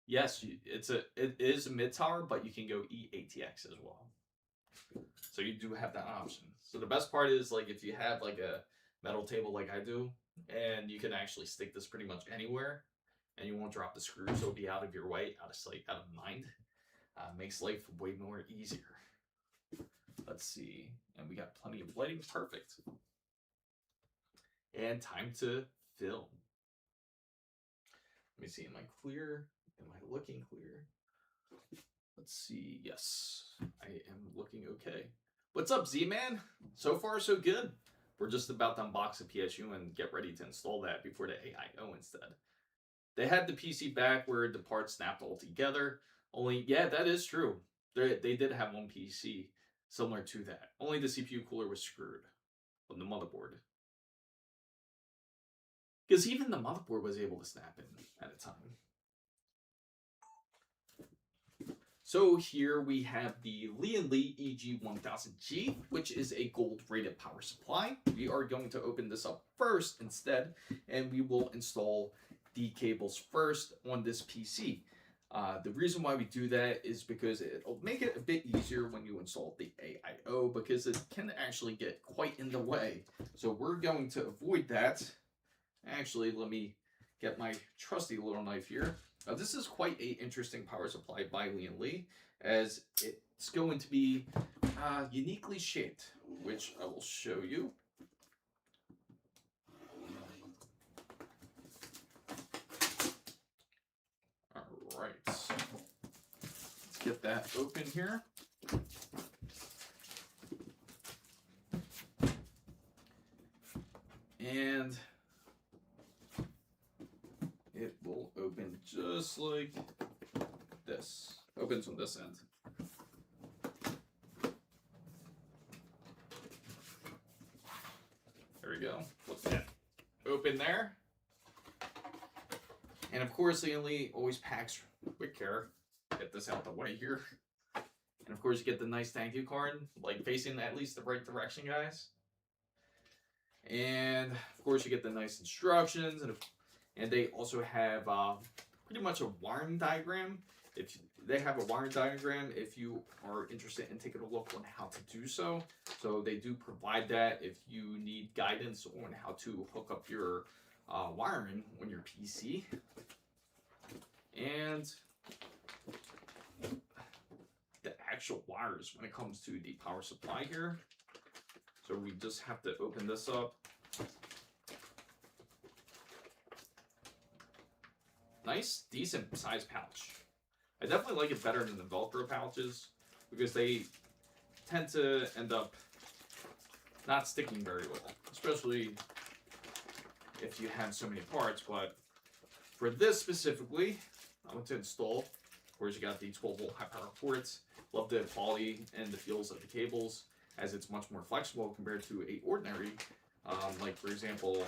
Yes, it is a mid tower, but you can go eATX as well. So you do have that option. So the best part is, like, if you have like a metal table like I do, and you can actually stick this pretty much anywhere, and you won't drop the screws, so it'll be out of your way, out of sight, out of mind. Makes life way more easier. Let's see, and we got plenty of lighting, perfect. And time to film. Let me see, am I clear? Am I looking clear? Let's see, yes, I am looking okay. What's up, Z-Man? So far, so good. We're just about to unbox the PSU and get ready to install that before the AIO instead. They had the PC back where the parts snapped all together. Only, yeah, that is true. They did have one PC similar to that. Only the CPU cooler was screwed on the motherboard. Because even the motherboard was able to snap in at a time. So here we have the Li EG1000G, which is a gold-rated power supply. We are going to open this up first instead, and we will install the cables first on this PC. The reason why we do that is because it'll make it a bit easier when you install the AIO, because it can actually get quite in the way. So we're going to avoid that. Actually, let me get my trusty little knife here. This is quite an interesting power supply by Lee, as it's going to be uniquely shaped, which I will show you. All right, let's get that open here. And it will open just like this. Opens on this end. There we go. Look at that. Open there. And of course, Lee always packs with care. Get this out the way here. And of course, you get the nice thank you card, like facing at least the right direction, guys. And of course, you get the nice instructions, and they also have pretty much a wiring diagram. If they have a wiring diagram, if you are interested in taking a look on how to do so. So they do provide that if you need guidance on how to hook up your wiring on your PC. And the actual wires when it comes to the power supply here. So we just have to open this up. Nice, decent size pouch. I definitely like it better than the Velcro pouches because they tend to end up not sticking very well, especially if you have so many parts. But for this specifically, I want to install. Of course, you got the 12-volt high power ports. Love the quality and the feels of the cables, as it's much more flexible compared to a ordinary, like for example,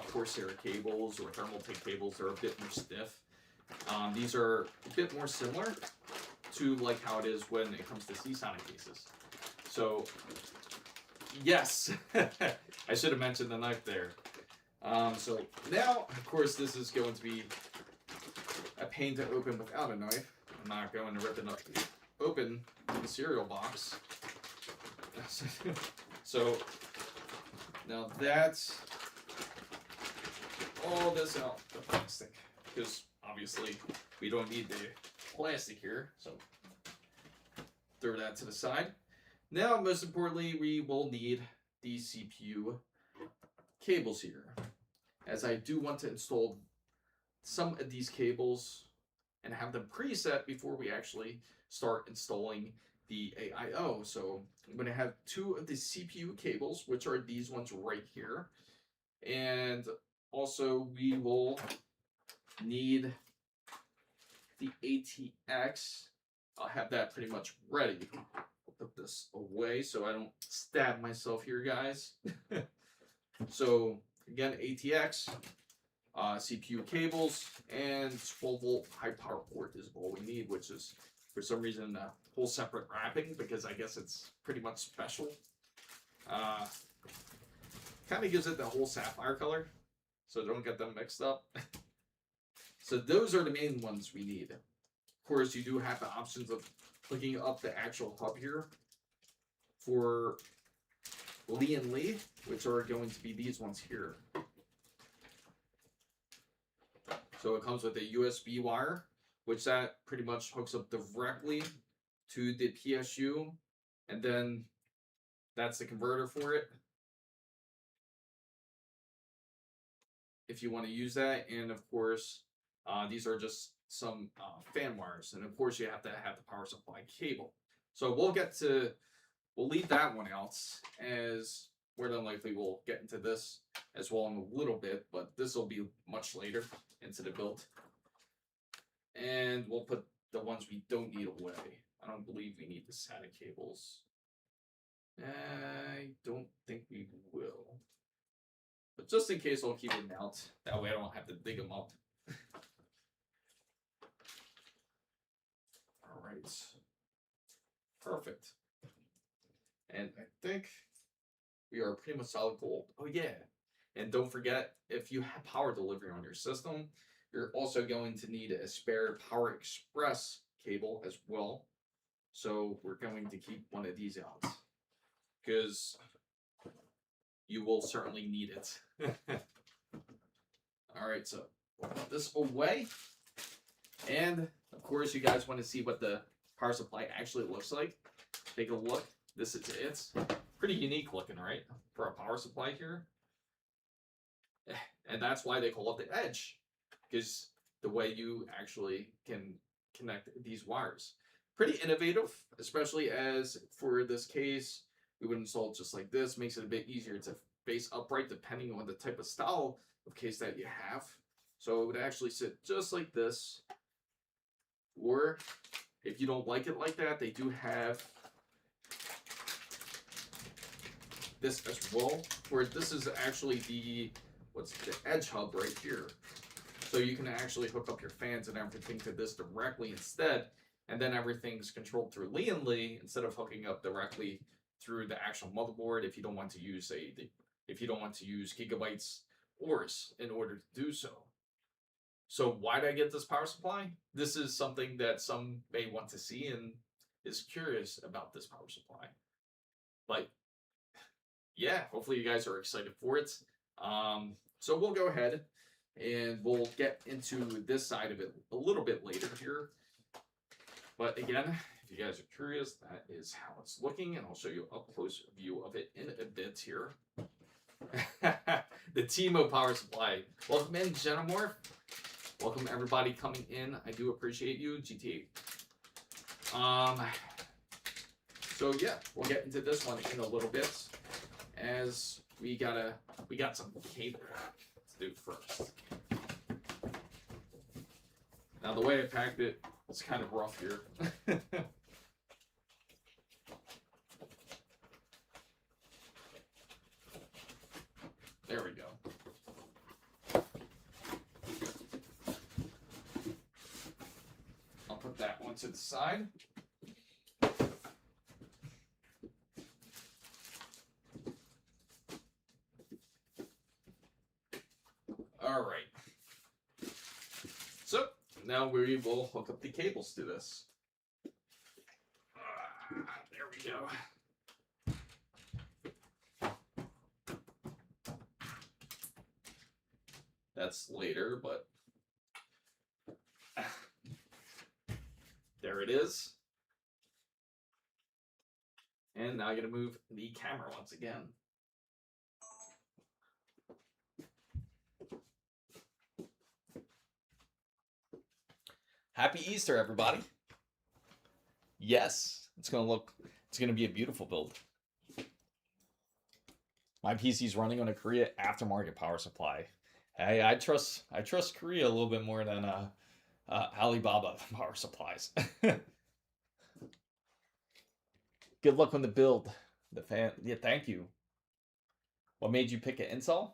Corsair cables or Thermaltake cables. They're a bit more stiff. These are a bit more similar to like how it is when it comes to Seasonic cases. So yes, I should have mentioned the knife there. So now, of course, this is going to be a pain to open without a knife. I'm not going to rip it up open the cereal box. So now that's all this out the plastic, because obviously we don't need the plastic here, so throw that to the side. Now, most importantly, we will need the CPU cables here, as I do want to install some of these cables and have them preset before we actually start installing the AIO. So I'm going to have two of the CPU cables, which are these ones right here. And also we will need the ATX. I'll have that pretty much ready. I'll put this away so I don't stab myself here, guys. So again, ATX, CPU cables, and 12-volt high power port is all we need, which is for some reason a whole separate wrapping, because I guess it's pretty much special. Kind of gives it the whole sapphire color, so don't get them mixed up. So those are the main ones we need. Of course, you do have the options of hooking up the actual hub here for Lee, which are going to be these ones here. So it comes with a USB wire, which that pretty much hooks up directly to the PSU, and then that's the converter for it, if you want to use that. And of course, these are just some fan wires, and of course you have to have the power supply cable. So we'll leave that one out, as more than likely we'll get into this as well in a little bit, but this will be much later into the build. And we'll put the ones we don't need away. I don't believe we need the SATA cables. I don't think we will. But just in case, I'll keep them out. That way I don't have to dig them up. All right. Perfect. And I think we are pretty much solid gold. Oh yeah. And don't forget, if you have power delivery on your system, you're also going to need a spare Power Express cable as well. So we're going to keep one of these out because you will certainly need it. All right, so we'll put this away. And of course, you guys want to see what the power supply actually looks like. Take a look. This is it. Pretty unique looking, right? For a power supply here. And that's why they call it the Edge, because the way you actually can connect these wires. Pretty innovative, especially as for this case, we would install it just like this. Makes it a bit easier to face upright depending on the type of style of case that you have. So it would actually sit just like this. Or if you don't like it like that, they do have this as well, where this is actually the edge hub right here. So you can actually hook up your fans and everything to this directly instead, and then everything's controlled through Li instead of hooking up directly through the actual motherboard if you don't want to use Gigabyte's Aorus in order to do so. So why did I get this power supply? This is something that some may want to see and is curious about this power supply. But yeah, hopefully you guys are excited for it. So we'll go ahead and we'll get into this side of it a little bit later here. But again, if you guys are curious, that is how it's looking, and I'll show you a up close view of it in a bit here. The Timo power supply. Welcome in, Genomorph. Welcome everybody coming in. I do appreciate you, GT. So yeah, we'll get into this one in a little bit, as we got some cable to do first. Now the way I packed it, it's kind of rough here. There we go. I'll put that one to the side. All right. So now we will hook up the cables to this. There we go. That's later, but there it is. And now I'm going to move the camera once again. Happy Easter, everybody. Yes, it's going to be a beautiful build. My PC's running on a Korea aftermarket power supply. Hey, I trust Korea a little bit more than Alibaba power supplies. Good luck on the build. Yeah, thank you. What made you pick an Intel?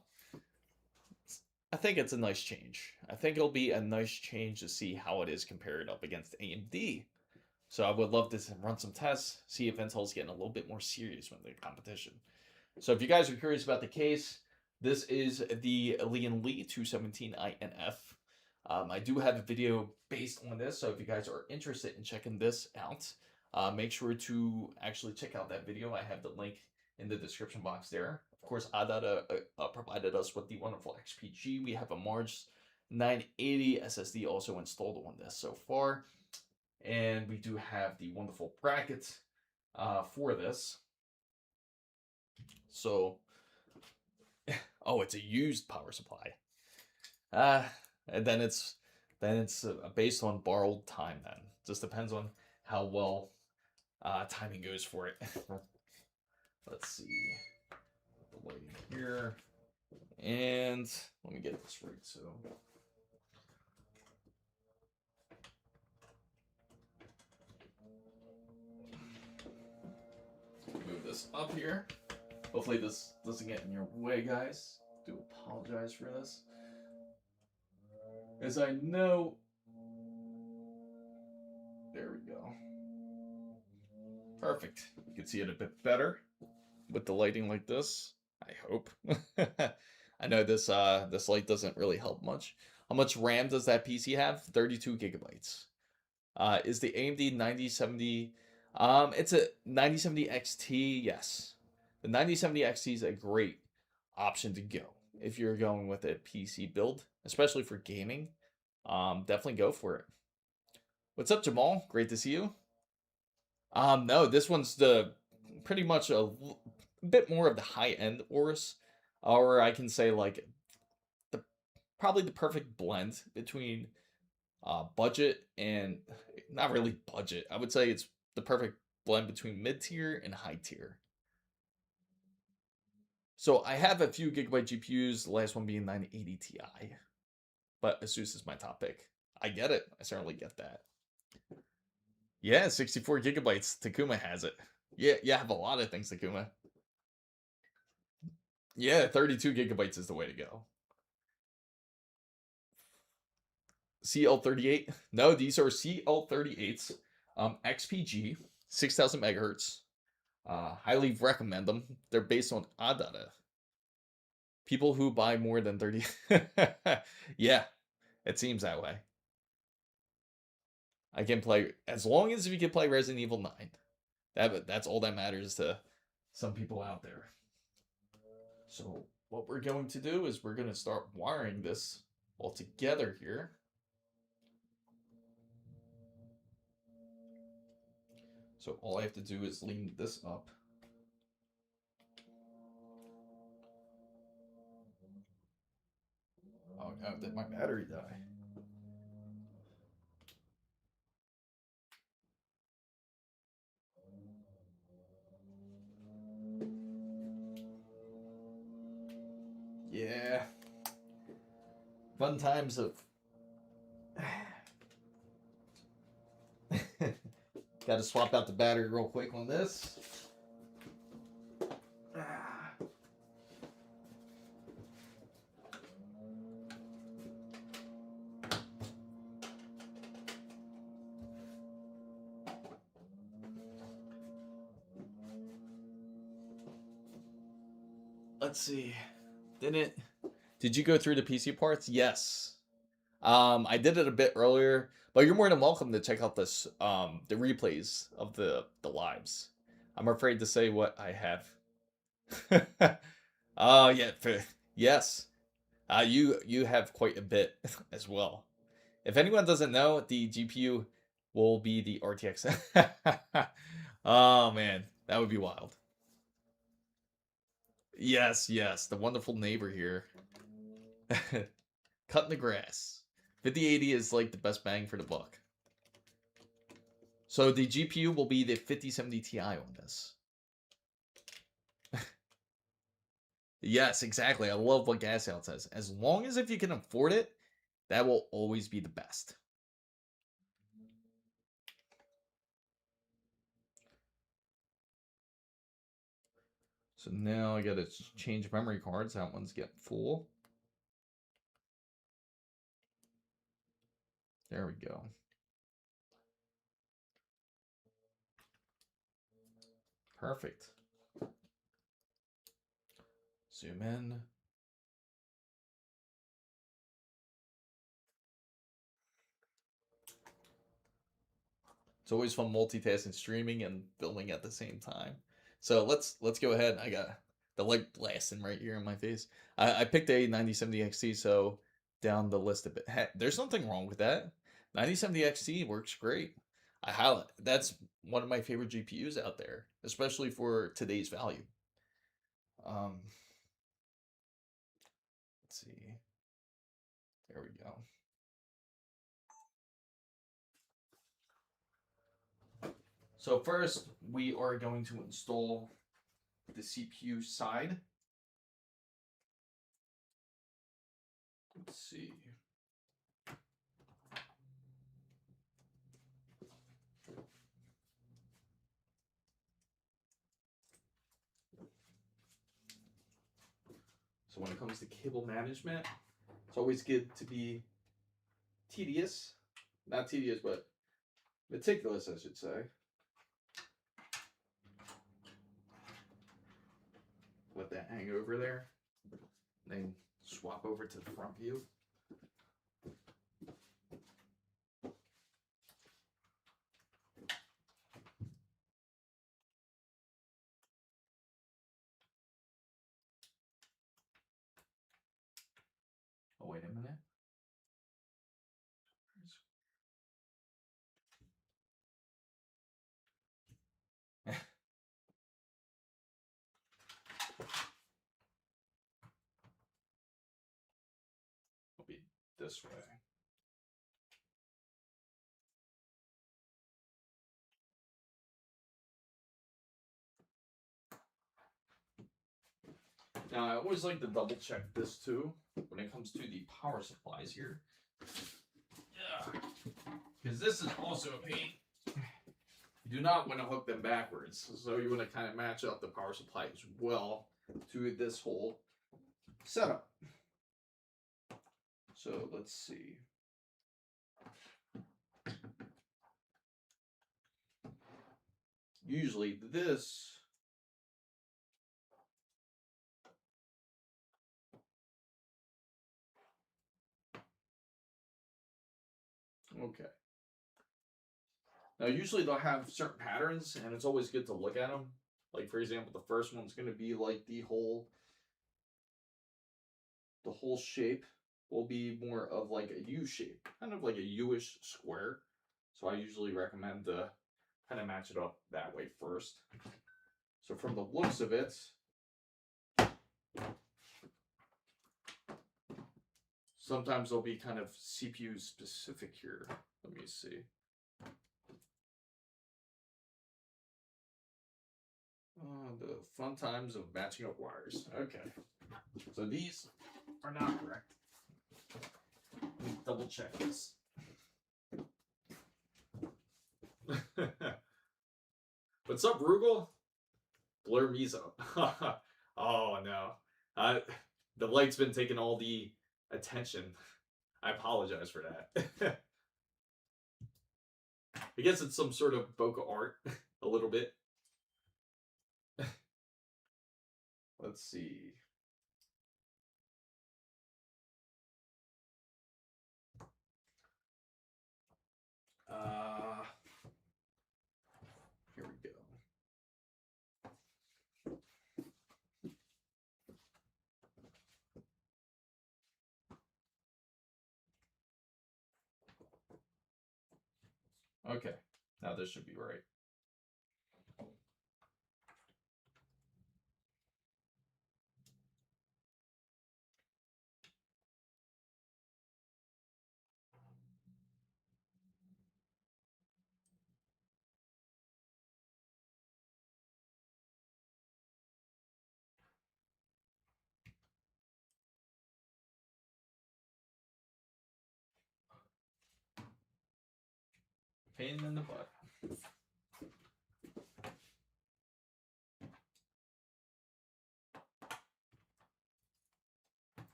I think it's a nice change. I think it'll be a nice change to see how it is compared up against AMD. So I would love to run some tests, see if Intel's getting a little bit more serious with the competition. So if you guys are curious about the case, this is the Li 217 INF. I do have a video based on this, so if you guys are interested in checking this out, make sure to actually check out that video. I have the link in the description box there. Of course, Adada provided us with the wonderful XPG. We have a March 980 SSD also installed on this so far. And we do have the wonderful bracket for this. So, oh, it's a used power supply. And then it's based on borrowed time. Then just depends on how well timing goes for it. Let's see. The lighting here, and let me get this right. So. Move this up here. Hopefully this doesn't get in your way, guys. Do apologize for this. As I know, there we go. Perfect. You can see it a bit better with the lighting like this, I hope. I know this light doesn't really help much. How much RAM does that PC have? 32 gigabytes. Is the AMD 9070? It's a 9070 XT. Yes, the 9070 XT is a great option to go if you're going with a PC build, especially for gaming. Definitely go for it. What's up, Jamal? Great to see you. No, this one's the pretty much a bit more of the high end Aorus, or I can say like the probably the perfect blend between budget and not really budget. I would say it's the perfect blend between mid tier and high tier. So I have a few gigabyte GPUs, the last one being 980 Ti, but Asus is my top pick. I get it. I certainly get that. Yeah, 64 gigabytes. Takuma has it. Yeah, I have a lot of things, Takuma. Yeah, 32 gigabytes is the way to go. CL38. No, these are CL38s. XPG, 6000 megahertz. Highly recommend them. They're based on ADATA. People who buy more than 30. Yeah, it seems that way. I can play as long as you can play Resident Evil 9. That's all that matters to some people out there. So what we're going to do is we're going to start wiring this all together here. So all I have to do is lean this up. Oh no, did my battery die? Yeah. Fun times of got to swap out the battery real quick on this. Let's see. Did you go through the PC parts? Yes. I did it a bit earlier, but you're more than welcome to check out this the replays of the lives. I'm afraid to say what I have. Oh yeah, yes. You have quite a bit as well. If anyone doesn't know, the GPU will be the RTX. Oh man, that would be wild. Yes, the wonderful neighbor here. Cutting the grass. 5080 is like the best bang for the buck. So the GPU will be the 5070 Ti on this. Yes, exactly. I love what GasOut says. As long as if you can afford it, that will always be the best. So now I gotta change memory cards. That one's getting full. There we go. Perfect. Zoom in. It's always fun multitasking, streaming and filming at the same time. So let's go ahead. I got the light blasting right here in my face. I picked a 9070 XT, so down the list a bit. There's nothing wrong with that. 9070 XT works great. I highlight that's one of my favorite GPUs out there, especially for today's value. Let's see. There we go. So first, we are going to install the CPU side. Let's see. So when it comes to cable management, it's always good to be tedious. Not tedious, but meticulous, I should say. Let that hang over there. Then swap over to the front view. Oh, wait a minute. It'll be this way. Now, I always like to double check this too when it comes to the power supplies here. Yeah, because this is also a pain. You do not want to hook them backwards, so you want to kind of match up the power supply as well to this whole setup. So let's see. Usually this okay. Now, usually they'll have certain patterns, and it's always good to look at them. Like, for example, the first one's going to be like the whole shape will be more of like a U shape, kind of like a U-ish square. So I usually recommend to kind of match it up that way first. So from the looks of it, sometimes they'll be kind of CPU specific here. Let me see. The fun times of matching up wires. Okay. So these are not correct. Let me double check this. What's up, Rugal? Blur me's up. Oh no. The light's been taking all the attention. I apologize for that. I guess it's some sort of bokeh art, a little bit. Let's see. Here we go. Okay, now this should be right. Pain in the butt.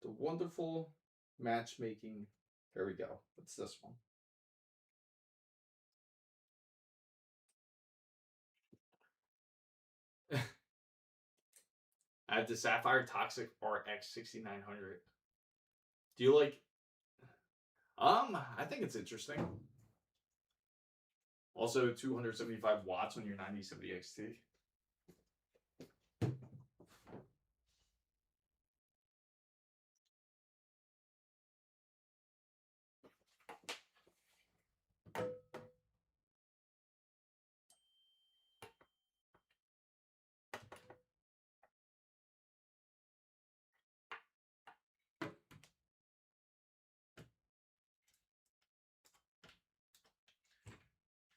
The wonderful matchmaking. There we go. What's this one? I have the Sapphire Toxic RX 6900. Do you like? I think it's interesting. Also, 275 watts on your 9070 XT.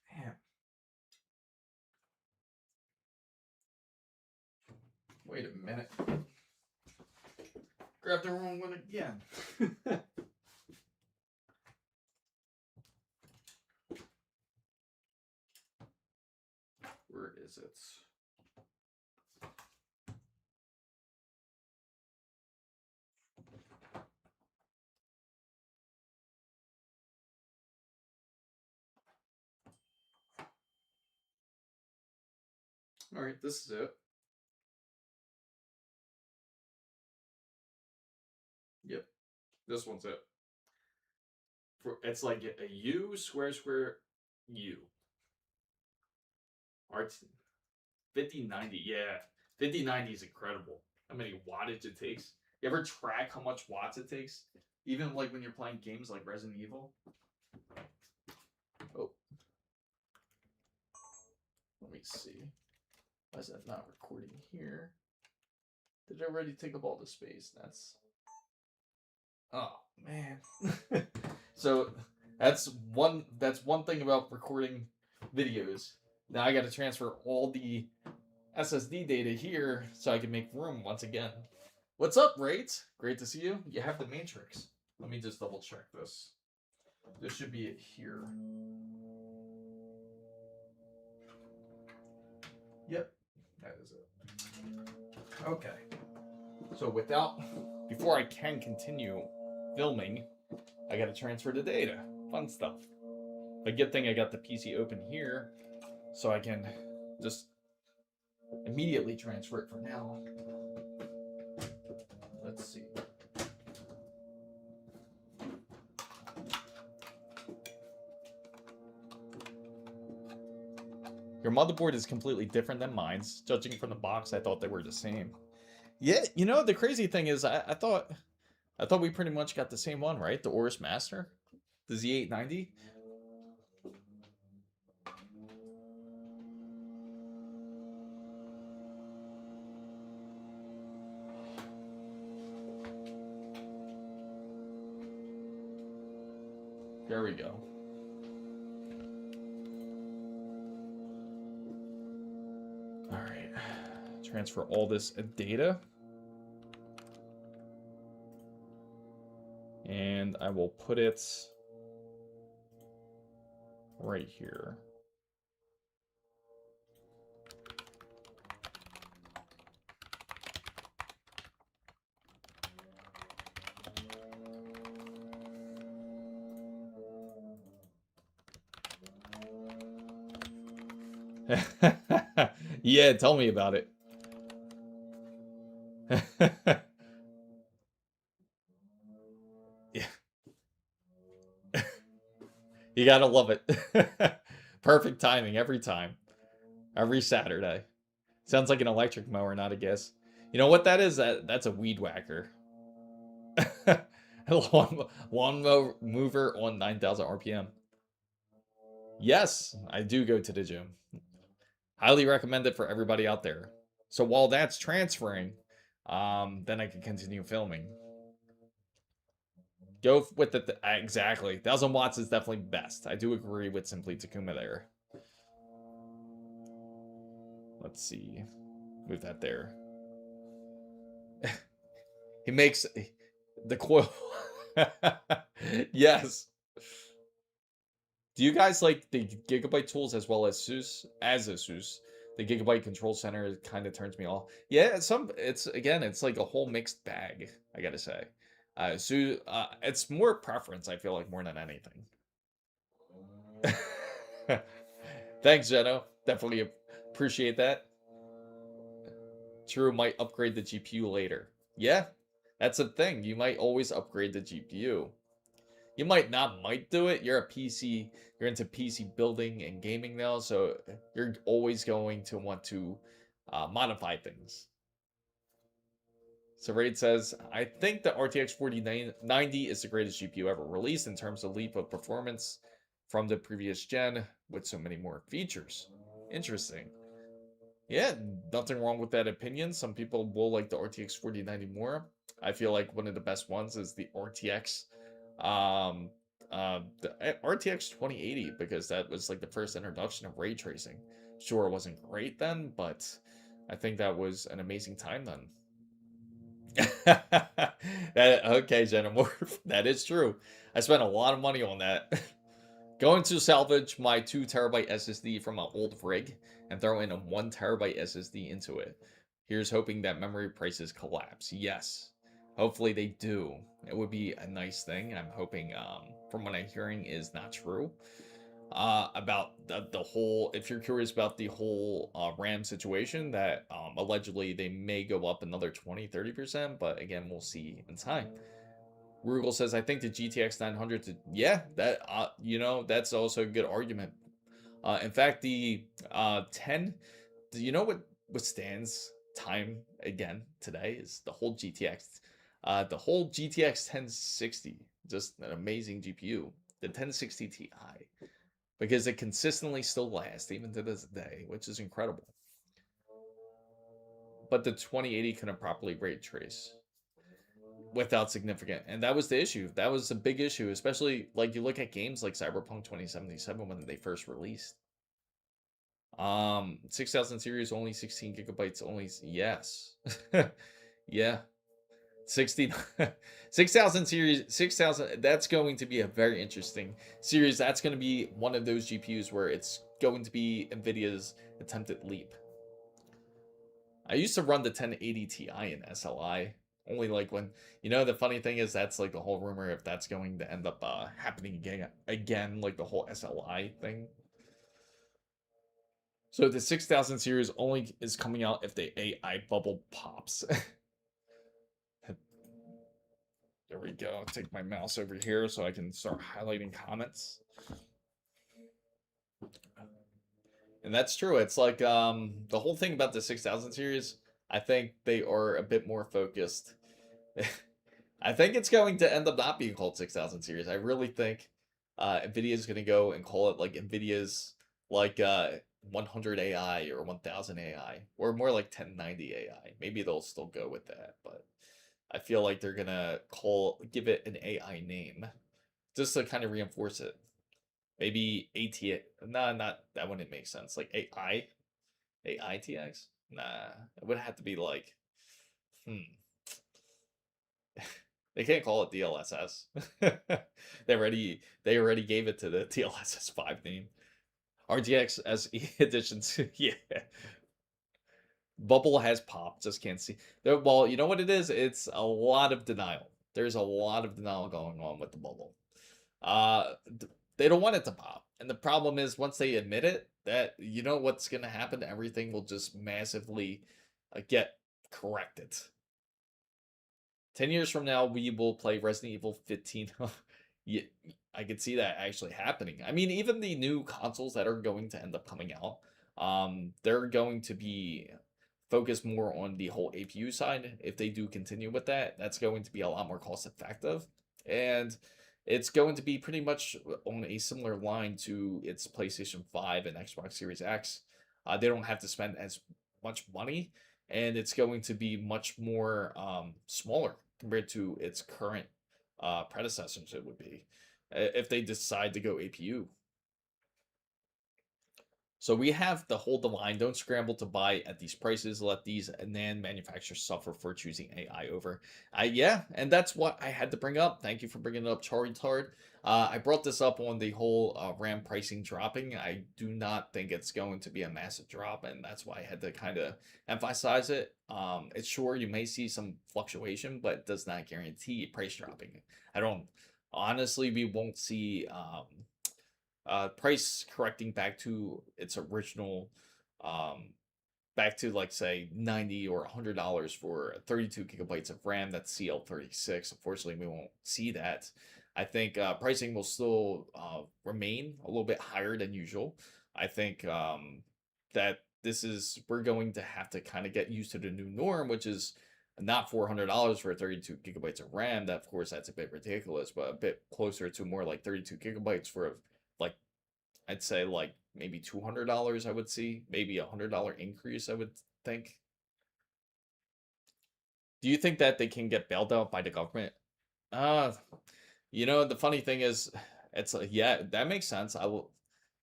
Damn. Wait a minute. Grab the wrong one again. Where is it? All right, this is it. Yep, this one's it. It's like a U square square U. Arts 5090, yeah. 5090 is incredible. How many wattage it takes. You ever track how much watts it takes? Even like when you're playing games like Resident Evil. Oh. Let me see. Why is that not recording here? Did it already take up all the space? That's... Oh, man. So that's one thing about recording videos. Now I got to transfer all the SSD data here so I can make room once again. What's up, Rate? Great to see you. You have the matrix. Let me just double check this. This should be it here. Yep, that is it. Okay. So before I can continue filming, I gotta transfer the data. Fun stuff. A good thing I got the PC open here, so I can just immediately transfer it for now. Let's see. Your motherboard is completely different than mine's. Judging from the box, I thought they were the same. Yeah, you know, the crazy thing is I thought we pretty much got the same one, right? The Aorus Master? The Z890? There we go. All right. Transfer all this data. And I will put it right here. Yeah, tell me about it. Yeah. You gotta love it. Perfect timing every time. Every Saturday. Sounds like an electric mower, not a gas. You know what that is? That's a weed whacker. Lawn mover on 9,000 RPM. Yes, I do go to the gym. Highly recommend it for everybody out there. So while that's transferring, then I can continue filming. Go with it. Exactly. 1,000 watts is definitely best. I do agree with Simply Takuma there. Let's see. Move that there. He makes the coil. Yes. Do you guys like the Gigabyte tools as well as ASUS? The Gigabyte Control Center kind of turns me off. Yeah, it's like a whole mixed bag, I gotta say. It's more preference, I feel like, more than anything. Thanks, Jeno. Definitely appreciate that. True, might upgrade the GPU later. Yeah, that's the thing. You might always upgrade the GPU. You might do it. You're into PC building and gaming now, so you're always going to want to modify things. So Raid says, I think the RTX 4090 is the greatest GPU ever released in terms of leap of performance from the previous gen with so many more features. Interesting. Yeah, nothing wrong with that opinion. Some people will like the RTX 4090 more. I feel like one of the best ones is the RTX the RTX 2080, because that was like the first introduction of ray tracing. Sure, it wasn't great then, but I think that was an amazing time then. Okay, Xenomorph, that is true. I spent a lot of money on that. Going to salvage my 2TB SSD from an old rig and throw in a 1TB SSD into it. Here's hoping that memory prices collapse. Yes, hopefully they do. It would be a nice thing. I'm hoping, from what I'm hearing, is not true. About the whole, if you're curious about the whole RAM situation, that allegedly they may go up another 20-30%, but again, we'll see in time. Rugal says, I think the GTX 900, yeah, that, that's also a good argument. In fact, the 10, do you know what withstands time again today is the whole GTX 1060, just an amazing GPU, the 1060 Ti, because it consistently still lasts even to this day, which is incredible. But the 2080 couldn't properly ray trace without significant, and that was the issue. That was a big issue, especially like you look at games like Cyberpunk 2077 when they first released. 6000 series only 16 gigabytes only. Yes. Yeah. 60 6000 series 6000, that's going to be a very interesting series. That's going to be one of those GPUs where it's going to be Nvidia's attempted leap. I used to run the 1080 Ti in SLI. Only like when, the funny thing is that's like the whole rumor if that's going to end up happening again, like the whole SLI thing. So the 6000 series only is coming out if the AI bubble pops. There we go. I'll take my mouse over here so I can start highlighting comments. And that's true. It's like the whole thing about the 6000 series, I think they are a bit more focused. I think it's going to end up not being called 6000 series. I really think Nvidia is going to go and call it like Nvidia's like 100 AI or 1000 AI, or more like 1090 AI. Maybe they'll still go with that, but I feel like they're gonna give it an AI name just to kind of reinforce it. Maybe AT. Nah, not that wouldn't make sense. Like AITX. Nah, it would have to be like, They can't call it DLSS. they already gave it to the DLSS 5 name. RTX SE editions. Yeah. Bubble has popped, just can't see. Well, you know what it is? It's a lot of denial. There's a lot of denial going on with the bubble. They don't want it to pop. And the problem is once they admit it, that you know what's going to happen? Everything will just massively get corrected. 10 years from now, we will play Resident Evil 15. Yeah, I could see that actually happening. I mean, even the new consoles that are going to end up coming out, they're going to be focused more on the whole APU side. If they do continue with that, that's going to be a lot more cost effective. And it's going to be pretty much on a similar line to its PlayStation 5 and Xbox Series X. They don't have to spend as much money, and it's going to be much more smaller compared to its current predecessors. It would be if they decide to go APU. So we have to hold the line. Don't scramble to buy at these prices. Let these NAND manufacturers suffer for choosing AI over. Yeah, and that's what I had to bring up. Thank you for bringing it up, Charlie Tard. I brought this up on the whole RAM pricing dropping. I do not think it's going to be a massive drop, and that's why I had to kind of emphasize it. It's sure you may see some fluctuation, but it does not guarantee price dropping. Honestly, we won't see price correcting back to its original, back to like say $90 or $100 for 32 gigabytes of RAM. That's CL36. Unfortunately, we won't see that. I think pricing will still remain a little bit higher than usual. I think that we're going to have to kind of get used to the new norm, which is not $400 for 32 gigabytes of RAM. That, of course, that's a bit ridiculous, but a bit closer to more like 32 gigabytes for like, I'd say like maybe $200 I would see, maybe $100 increase I would think. Do you think that they can get bailed out by the government? The funny thing is, it's like, yeah, that makes sense. I will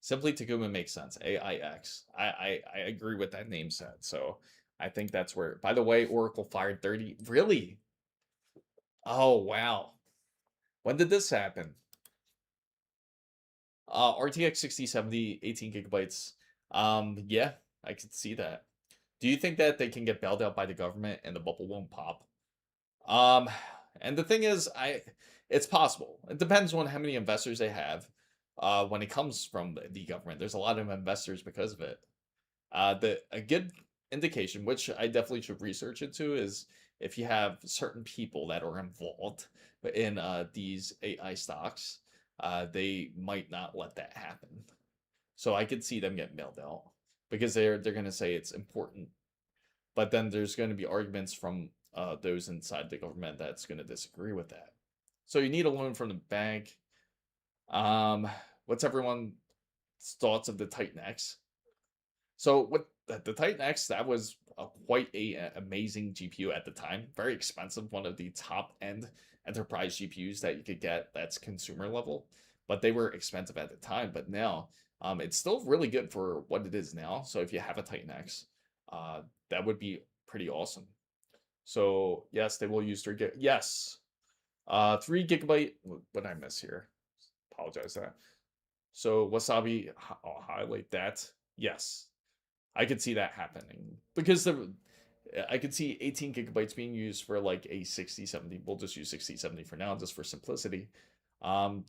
simply Takuma makes sense. AIX. I agree with that name set. So I think that's where. By the way, Oracle fired 30. Really? Oh wow. When did this happen? RTX 6070, 18 gigabytes. Yeah, I could see that. Do you think that they can get bailed out by the government and the bubble won't pop? And the thing is, it's possible. It depends on how many investors they have. When it comes from the government, there's a lot of investors because of it. A good indication, which I definitely should research into, is if you have certain people that are involved in these AI stocks, they might not let that happen. So I could see them get mailed out because they're going to say it's important, but then there's going to be arguments from those inside the government that's going to disagree with that. So you need a loan from the bank. What's everyone's thoughts of the Titan X? So with the Titan X, that was quite a amazing GPU at the time. Very expensive, one of the top end enterprise GPUs that you could get. That's consumer level, but they were expensive at the time. But now, it's still really good for what it is now. So if you have a Titan X, that would be pretty awesome. So yes, they will use 3 gig. Yes, 3 GB. What did I miss here? Apologize that. So Wasabi, I'll highlight that. Yes, I could see that happening because I could see 18 gigabytes being used for like a 6070. We'll just use 6070 for now, just for simplicity. And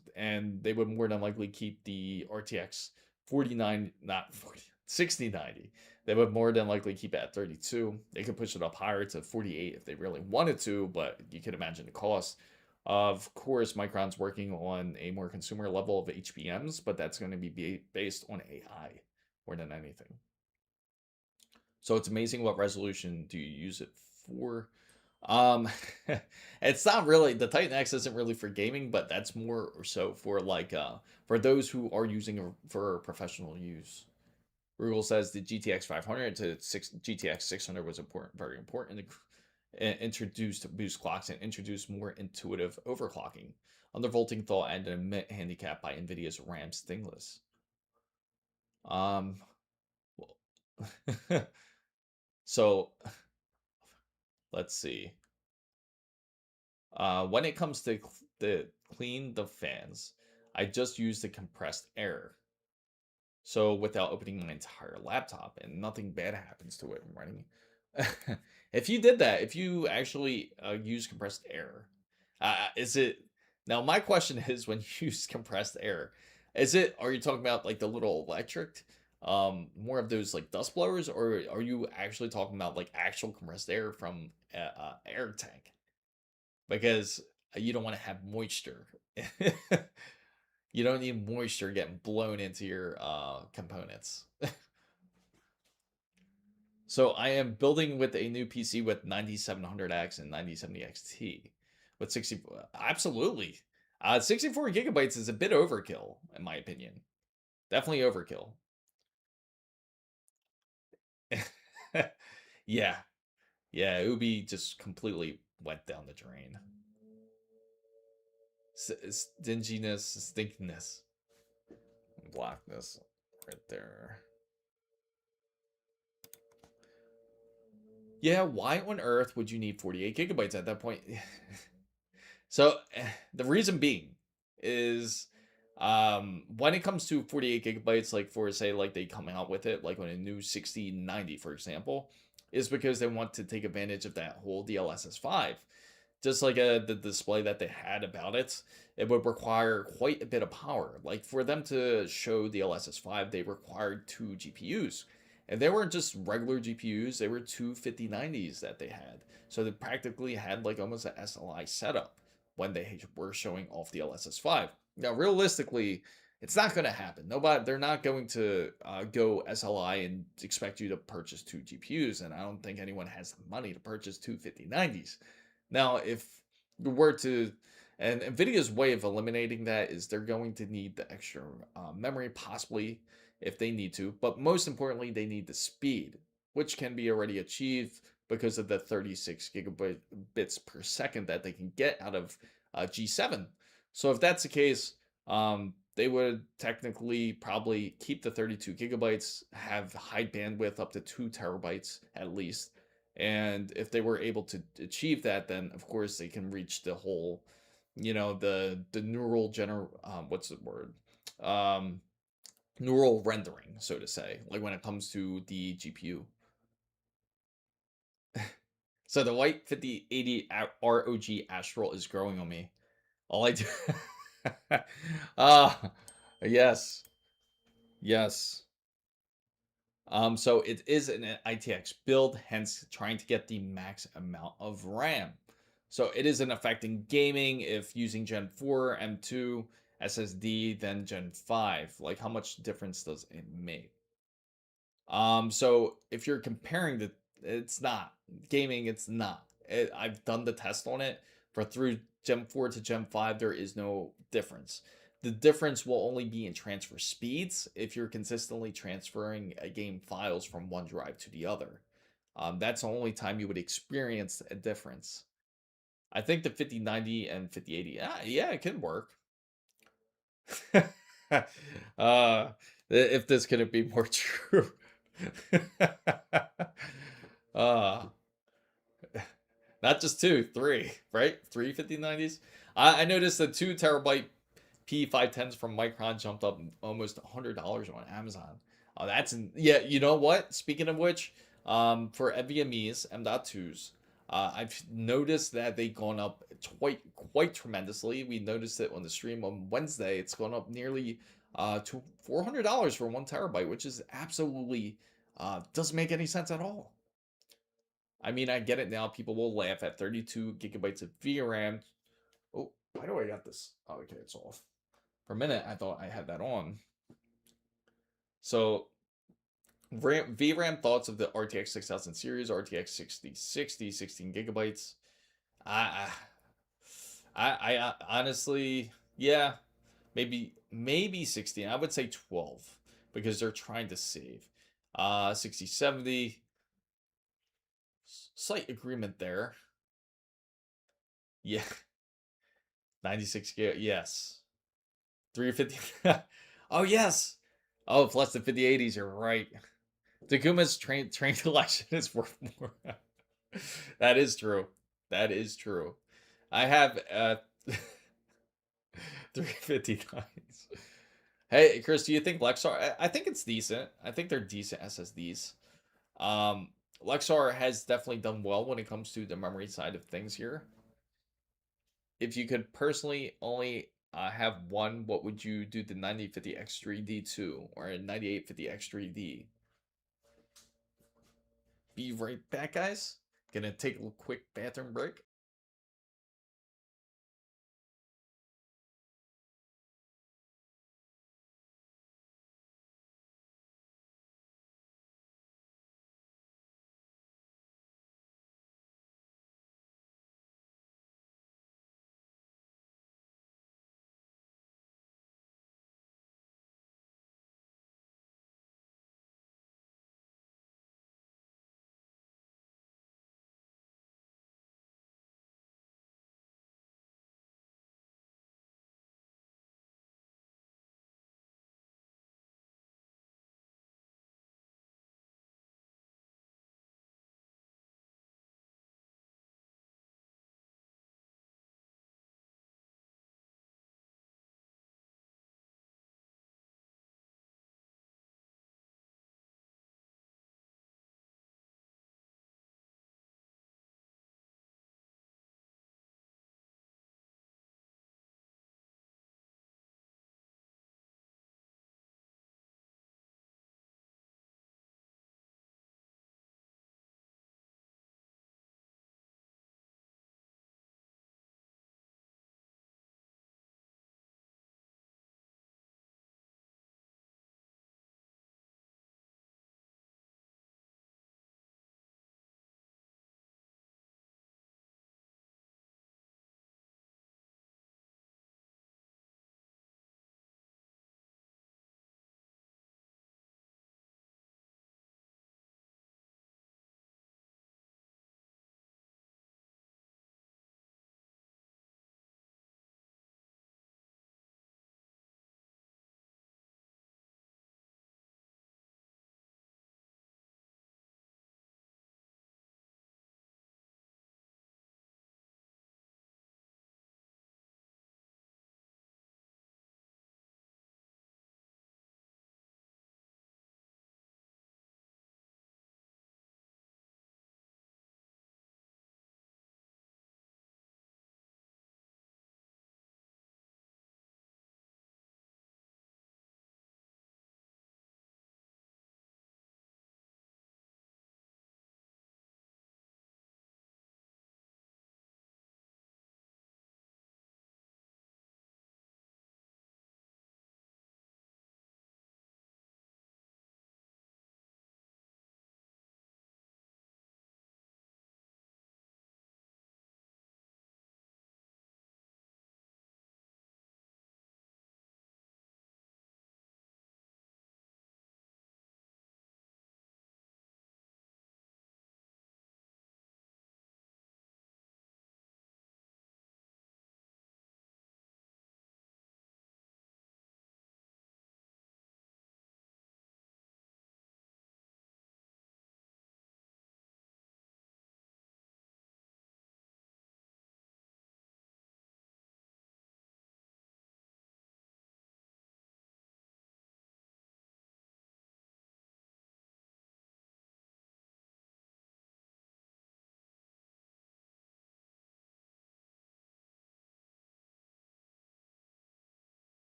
they would more than likely keep the RTX 6090. They would more than likely keep it at 32. They could push it up higher to 48 if they really wanted to, but you could imagine the cost. Of course, Micron's working on a more consumer level of HBMs, but that's going to be based on AI more than anything. So it's amazing what resolution do you use it for. Um, it's not really, the Titan X isn't really for gaming, but that's more or so for like for those who are using it for professional use. Rugal says the GTX 500 to GTX 600 was important, very important. Introduced boost clocks and introduced more intuitive overclocking. Undervolting thought and a mid handicap by NVIDIA's RAM stingless. Well, so let's see. When it comes to clean the fans, I just use the compressed air. So without opening my entire laptop, and nothing bad happens to it running. If you did that, if you actually use compressed air, is it now? My question is, when you use compressed air, are you talking about like the little electric, more of those like dust blowers, or are you actually talking about like actual compressed air from air tank? Because you don't want to have moisture. You don't need moisture getting blown into your components. So I am building with a new PC with 9700X and 9070 XT with 60. Absolutely. 64 gigabytes is a bit overkill, in my opinion. Definitely overkill. Yeah. Yeah, Ubi just completely went down the drain. Stinginess, stinkiness. Block this right there. Yeah, why on earth would you need 48 gigabytes at that point? So the reason being is when it comes to 48 gigabytes, like for say like they come out with it, like on a new 6090, for example, is because they want to take advantage of that whole DLSS 5. Just like the display that they had about it, it would require quite a bit of power. Like for them to show the DLSS 5, they required 2 GPUs. And they weren't just regular GPUs, they were two 5090s that they had. So they practically had like almost an SLI setup when they were showing off the DLSS 5. Now, realistically, it's not going to happen. They're not going to go SLI and expect you to purchase 2 GPUs. And I don't think anyone has the money to purchase two 5090s. Now, if you were to, and NVIDIA's way of eliminating that is they're going to need the extra memory, possibly, if they need to. But most importantly, they need the speed, which can be already achieved because of the 36 gigabits per second that they can get out of G7. So if that's the case, they would technically probably keep the 32 gigabytes, have high bandwidth up to 2 terabytes at least. And if they were able to achieve that, then of course they can reach the whole, the neural what's the word? Neural rendering, so to say, like when it comes to the GPU. So the white 5080 ROG Astral is growing on me. All I do. Ah, yes. Yes. So it is an ITX build, hence trying to get the max amount of RAM. So it isn't affecting gaming if using Gen 4 M2 SSD than Gen 5. Like how much difference does it make? So if you're comparing the, it's not gaming. It's not. I've done the test on it for through Gen 4 to Gen 5. There is no difference. The difference will only be in transfer speeds if you're consistently transferring game files from one drive to the other. That's the only time you would experience a difference. I think the 5090 and 5080, yeah, it can work. uh, if this couldn't be more true. uh, not just two, three, right? Three 5090s. I noticed the 2 terabyte P510s from Micron jumped up almost $100 on Amazon. Yeah. You know what? Speaking of which, for NVMe's M.2s, I've noticed that they've gone up quite tremendously. We noticed it on the stream on Wednesday. It's gone up nearly to $400 for 1 terabyte, which is absolutely doesn't make any sense at all. I mean, I get it now. People will laugh at 32 gigabytes of VRAM. Oh, why do I got this? Oh, okay, it's off. For a minute, I thought I had that on. So, VRAM thoughts of the RTX 6000 series, RTX 6060, 16 gigabytes. I, I honestly, yeah, maybe 16. I would say 12 because they're trying to save. 6070, slight agreement there. Yeah, 96 gig. Yes, 350. Oh yes. Oh, plus the 5080s. You're right. Takuma's train collection is worth more. That is true. That is true. I have 359s. Hey, Chris, do you think Lexar? I think it's decent. I think they're decent SSDs. Um, Lexar has definitely done well when it comes to the memory side of things here. If you could personally only have one, what would you do the 9050X3D to or a 9850X3D? Be right back, guys. Gonna take a quick bathroom break.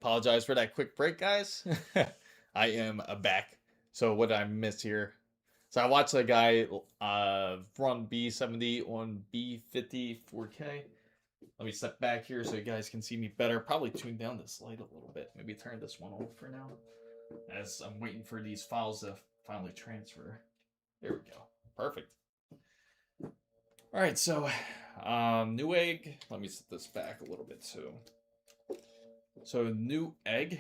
Apologize for that quick break, guys. I am back. So what did I miss here? So I watched a guy run B70 on B50 4K. Let me step back here so you guys can see me better. Probably tune down this light a little bit. Maybe turn this one off for now, as I'm waiting for these files to finally transfer. There we go. Perfect. All right, so Newegg. Let me set this back a little bit too. So Newegg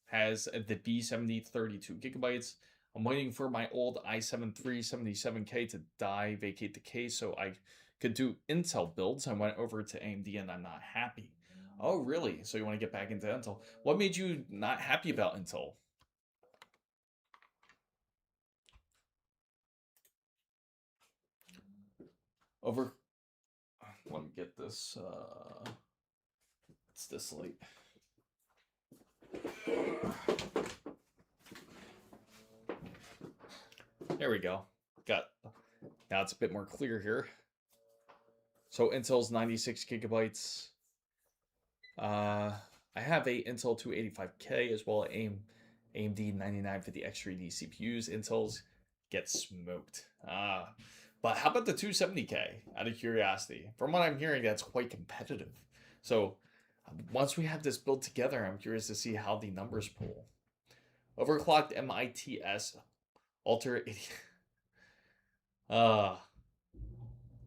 has the B70 32 gigabytes. I'm waiting for my old i7 377K to die, vacate the case, so I could do Intel builds. I went over to AMD and I'm not happy. Oh, really? So you want to get back into Intel? What made you not happy about Intel? Over. Let me get this. It's this light. There we go. Now it's a bit more clear here. So Intel's 96 gigabytes. I have a Intel 285K as well as AMD 9950 X3D CPUs. Intel's get smoked. But how about the 270K? Out of curiosity, from what I'm hearing, that's quite competitive. So once we have this build together, I'm curious to see how the numbers pull. Overclocked MITS Alter 80. I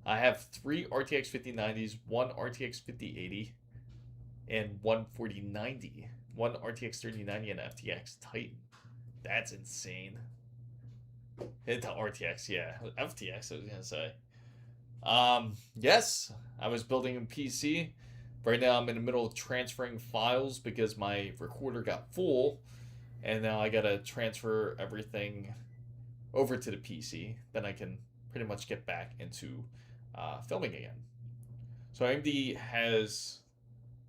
have 3 RTX 5090s, 1 RTX 5080, and 1 4090. 1 RTX 3090 and FTX Titan. That's insane. Hit the RTX, yeah. FTX, I was gonna say. Yes, I was building a PC. Right now I'm in the middle of transferring files because my recorder got full, and now I gotta transfer everything over to the PC. Then I can pretty much get back into filming again. So AMD has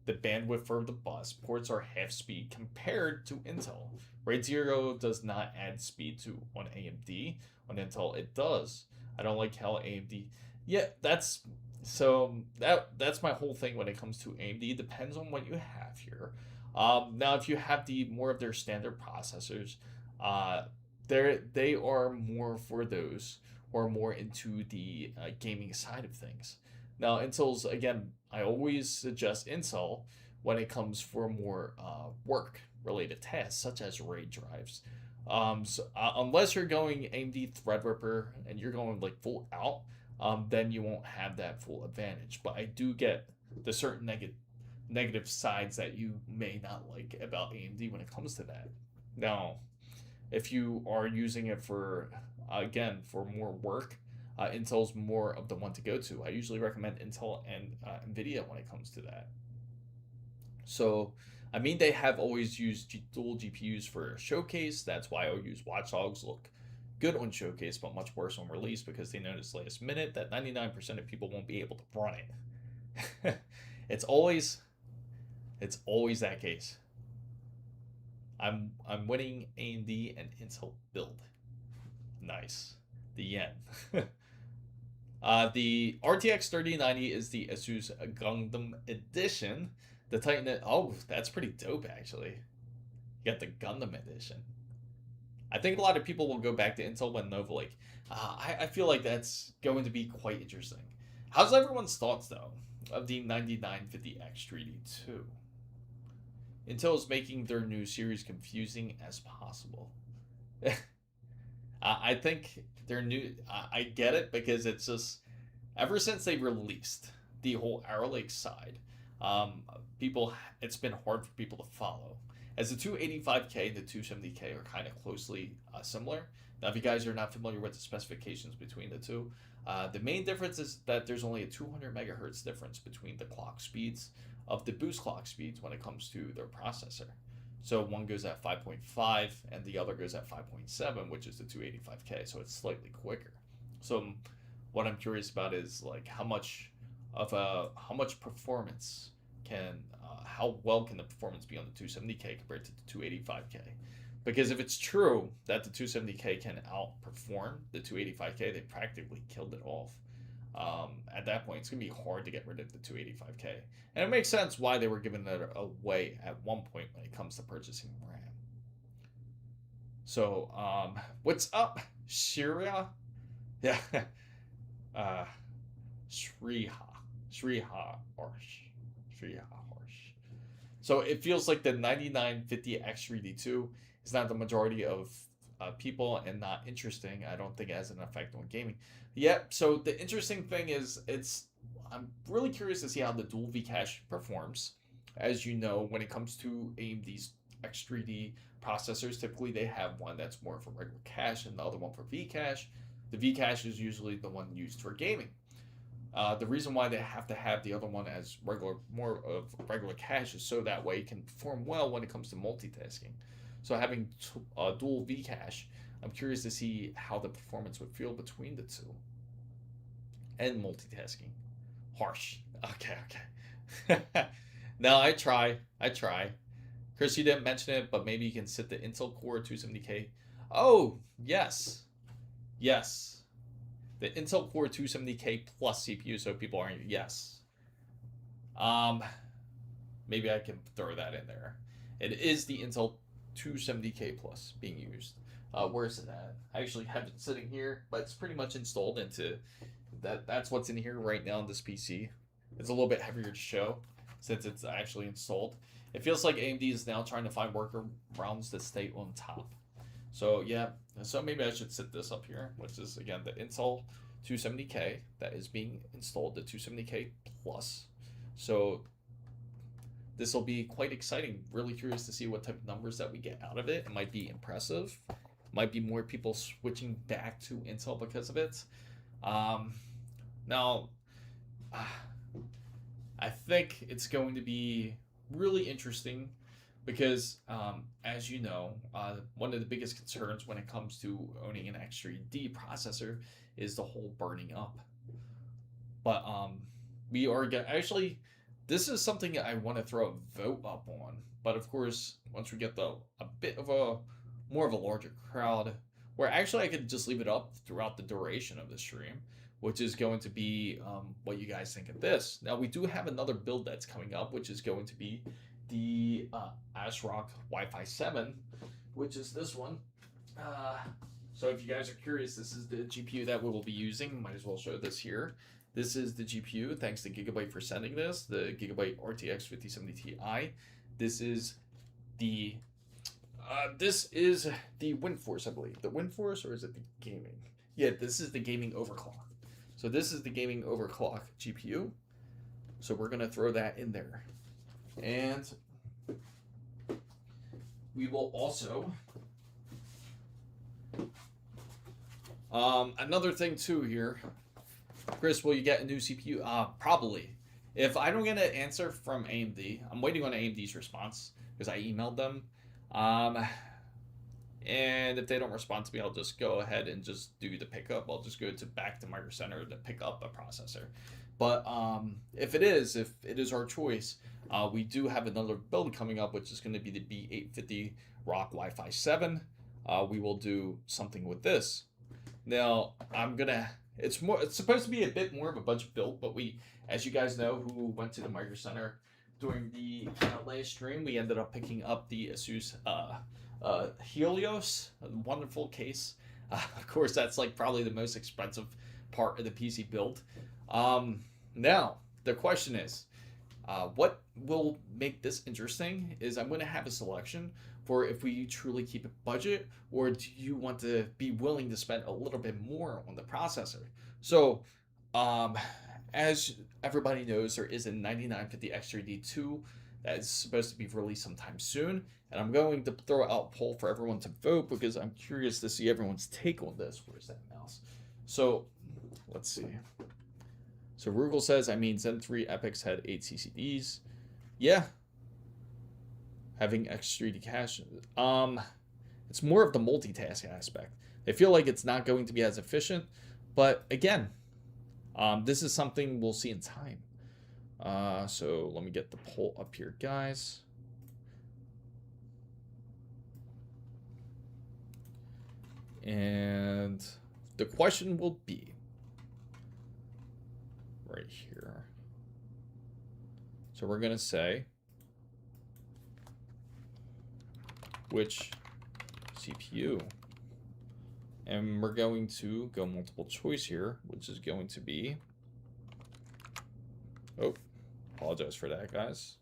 the bandwidth for the bus. Ports are half speed compared to Intel. RAID 0 does not add speed to on AMD. On Intel, it does. I don't like how AMD. Yeah, that's my whole thing when it comes to AMD. It depends on what you have here. Now, if you have the more of their standard processors, they are more for those who are more into the gaming side of things. Now, Intel's, again, I always suggest Intel when it comes for more work-related tasks, such as RAID drives. Unless you're going AMD Threadripper and you're going like full out, then you won't have that full advantage. But I do get the certain negative sides that you may not like about AMD when it comes to that. Now, if you are using it for, again, for more work, Intel's more of the one to go to. I usually recommend Intel and NVIDIA when it comes to that. So, I mean, they have always used dual GPUs for Showcase. That's why I'll use Watch Dogs. Look good on Showcase, but much worse on release because they noticed last minute that 99% of people won't be able to run it. it's always that case. I'm winning AMD and Intel build. Nice. The yen. The RTX 3090 is the Asus Gundam Edition. The Titan. Oh, that's pretty dope, actually. You got the Gundam Edition. I think a lot of people will go back to Intel when Nova Lake. I feel like that's going to be quite interesting. How's everyone's thoughts, though, of the 9950X 3D2? Intel is making their new series confusing as possible. I think their new. I get it because it's just ever since they released the whole Arrow Lake side, it's been hard for people to follow. As the 285K and the 270K are kind of closely similar. Now, if you guys are not familiar with the specifications between the two, the main difference is that there's only a 200 megahertz difference between the clock speeds of the boost clock speeds when it comes to their processor. So one goes at 5.5 and the other goes at 5.7, which is the 285K. So it's slightly quicker. So what I'm curious about is like how much performance can how well can the performance be on the 270K compared to the 285K? Because if it's true that the 270K can outperform the 285K, they practically killed it off. At that point, it's going to be hard to get rid of the 285K. And it makes sense why they were giving it away at one point when it comes to purchasing RAM. So, what's up, Shira? Yeah. Shriha Harsh. So it feels like the 9950 X3D2 is not the majority of people and not interesting. I don't think it has an effect on gaming. Yeah, so the interesting thing is I'm really curious to see how the dual V-cache performs. As you know, when it comes to AMD's X3D processors, typically they have one that's more for regular cache and the other one for V-cache. The V-cache is usually the one used for gaming. The reason why they have to have the other one as more of regular cache is so that way it can perform well when it comes to multitasking. So having dual V-cache, I'm curious to see how the performance would feel between the two. And multitasking. Harsh. Okay. No, I try. Chris, you didn't mention it, but maybe you can sit the Intel Core 270K. Oh, yes. The Intel Core 270K plus CPU, so people aren't, yes. Maybe I can throw that in there. It is the Intel 270K plus being used. Where is it at? I actually have it sitting here, but it's pretty much installed into that's what's in here right now on this PC. It's a little bit heavier to show since it's actually installed. It feels like AMD is now trying to find workarounds to stay on top. So yeah, so maybe I should sit this up here, which is again the Intel 270K that is being installed, the 270K plus. So this will be quite exciting. Really curious to see what type of numbers that we get out of it. It might be impressive. Might be more people switching back to Intel because of it. Now, I think it's going to be really interesting because, as you know, one of the biggest concerns when it comes to owning an X3D processor is the whole burning up. But we are actually, this is something I want to throw a vote up on. But of course, once we get a bit of more of a larger crowd, where actually I could just leave it up throughout the duration of the stream, which is going to be what you guys think of this. Now, we do have another build that's coming up, which is going to be the ASRock Wi-Fi 7, which is this one. So if you guys are curious, this is the GPU that we will be using. Might as well show this here. This is the GPU. Thanks to Gigabyte for sending this. The Gigabyte RTX 5070 Ti. This is the WindForce, I believe. The WindForce, or is it the gaming? Yeah, this is the gaming overclock. So this is the gaming overclock GPU. So we're gonna throw that in there. And we will also another thing too here. Chris, will you get a new CPU? Probably. If I don't get an answer from AMD, I'm waiting on AMD's response because I emailed them. And if they don't respond to me, I'll just go ahead and just do the pickup. I'll just go back to Micro Center to pick up a processor. But if it is our choice, we do have another build coming up, which is going to be the B850 Rock Wi-Fi 7. We will do something with this. Now, it's supposed to be a bit more of a budget build, but as you guys know, who went to the Micro Center during the last stream, we ended up picking up the Asus Helios, a wonderful case. Of course, that's like probably the most expensive part of the PC build. Now, the question is, what will make this interesting is I'm going to have a selection for if we truly keep it budget, or do you want to be willing to spend a little bit more on the processor? So, as everybody knows, there is a 9950 X3D2 that is supposed to be released sometime soon, and I'm going to throw out a poll for everyone to vote because I'm curious to see everyone's take on this. Where's that mouse? So, let's see. So Rugal says, Zen 3 Epics had 8 CCDs. Yeah. Having X3D cache. It's more of the multitask aspect. They feel like it's not going to be as efficient, but again, this is something we'll see in time. So let me get the poll up here, guys. And the question will be, So we're going to say which CPU. And we're going to go multiple choice here, which is going to be, oh, apologize for that, guys.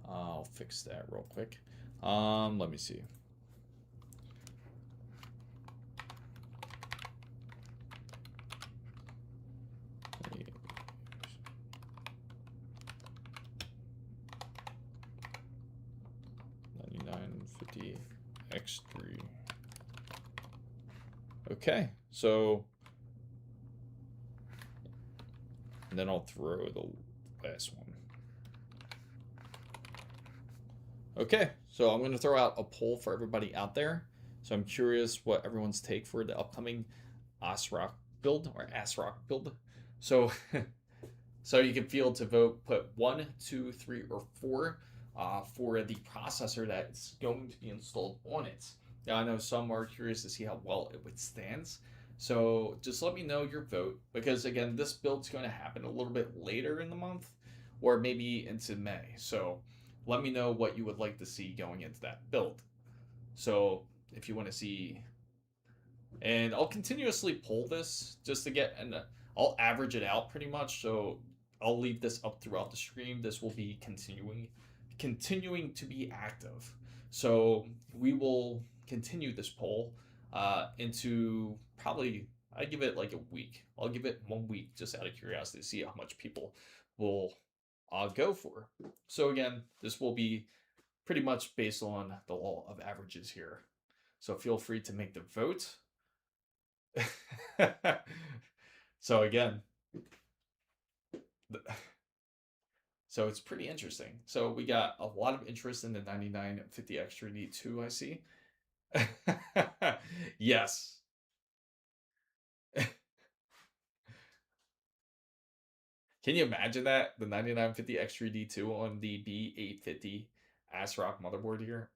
I'll fix that real quick. Let me see. X3. Okay, so and then I'll throw the last one. Okay, so I'm going to throw out a poll for everybody out there. So I'm curious what everyone's take for the upcoming ASRock build or ASRock build. So, so you can feel to vote, put 1, 2, 3, or 4 for the processor that's going to be installed on it. Now, I know some are curious to see how well it withstands. So just let me know your vote, because again, this build's going to happen a little bit later in the month or maybe into May. So let me know what you would like to see going into that build. So if you want to see, and I'll continuously poll this just to get, and I'll average it out pretty much. So I'll leave this up throughout the stream. This will be continuing to be active. So we will continue this poll into probably, I give it like a week. I'll give it 1 week just out of curiosity to see how much people will go for. So again, this will be pretty much based on the law of averages here. So feel free to make the vote. So again, so it's pretty interesting. So we got a lot of interest in the 9950X 3D2, I see. Yes. Can you imagine that? The 9950X 3D2 on the B850 ASRock motherboard here.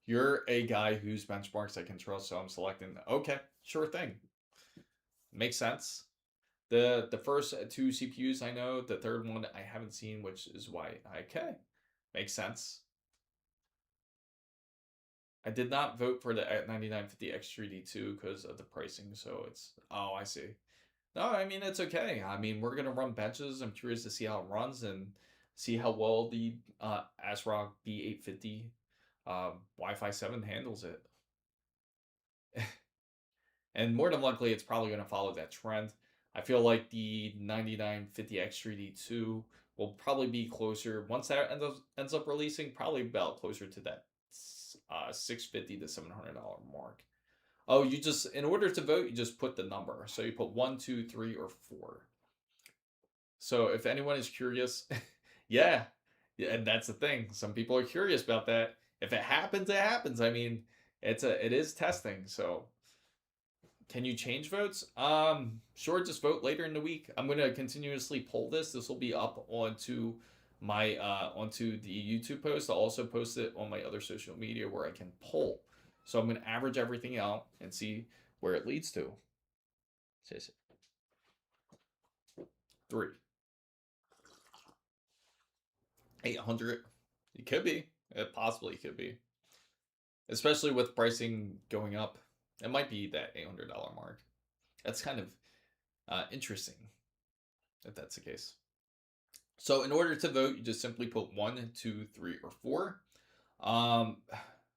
You're a guy whose benchmarks I can trust, so I'm selecting. Okay, sure thing. Makes sense. The first 2 CPUs I know, the third one I haven't seen, which is why. Okay, makes sense. I did not vote for the 9950X 3D2 because of the pricing, so it's, oh, I see. No, I mean, it's okay. I mean, we're going to run benches. I'm curious to see how it runs and see how well the ASRock B850 Wi-Fi 7 handles it. And more than likely, it's probably going to follow that trend. I feel like the 9950X 3D2 will probably be closer, once that ends up releasing, probably about closer to that $650 to $700 mark. Oh, you just, in order to vote, you just put the number. So you put 1, 2, 3, or 4. So if anyone is curious, yeah, and that's the thing. Some people are curious about that. If it happens, it happens. I mean, it is testing. So can you change votes? Sure, just vote later in the week. I'm going to continuously poll this. This will be up onto my onto the YouTube post. I'll also post it on my other social media where I can poll. So I'm going to average everything out and see where it leads to. 3. 800. It could be. It possibly could be. Especially with pricing going up. It might be that $800 mark. That's kind of interesting if that's the case. So in order to vote, you just simply put 1, 2, 3, or 4.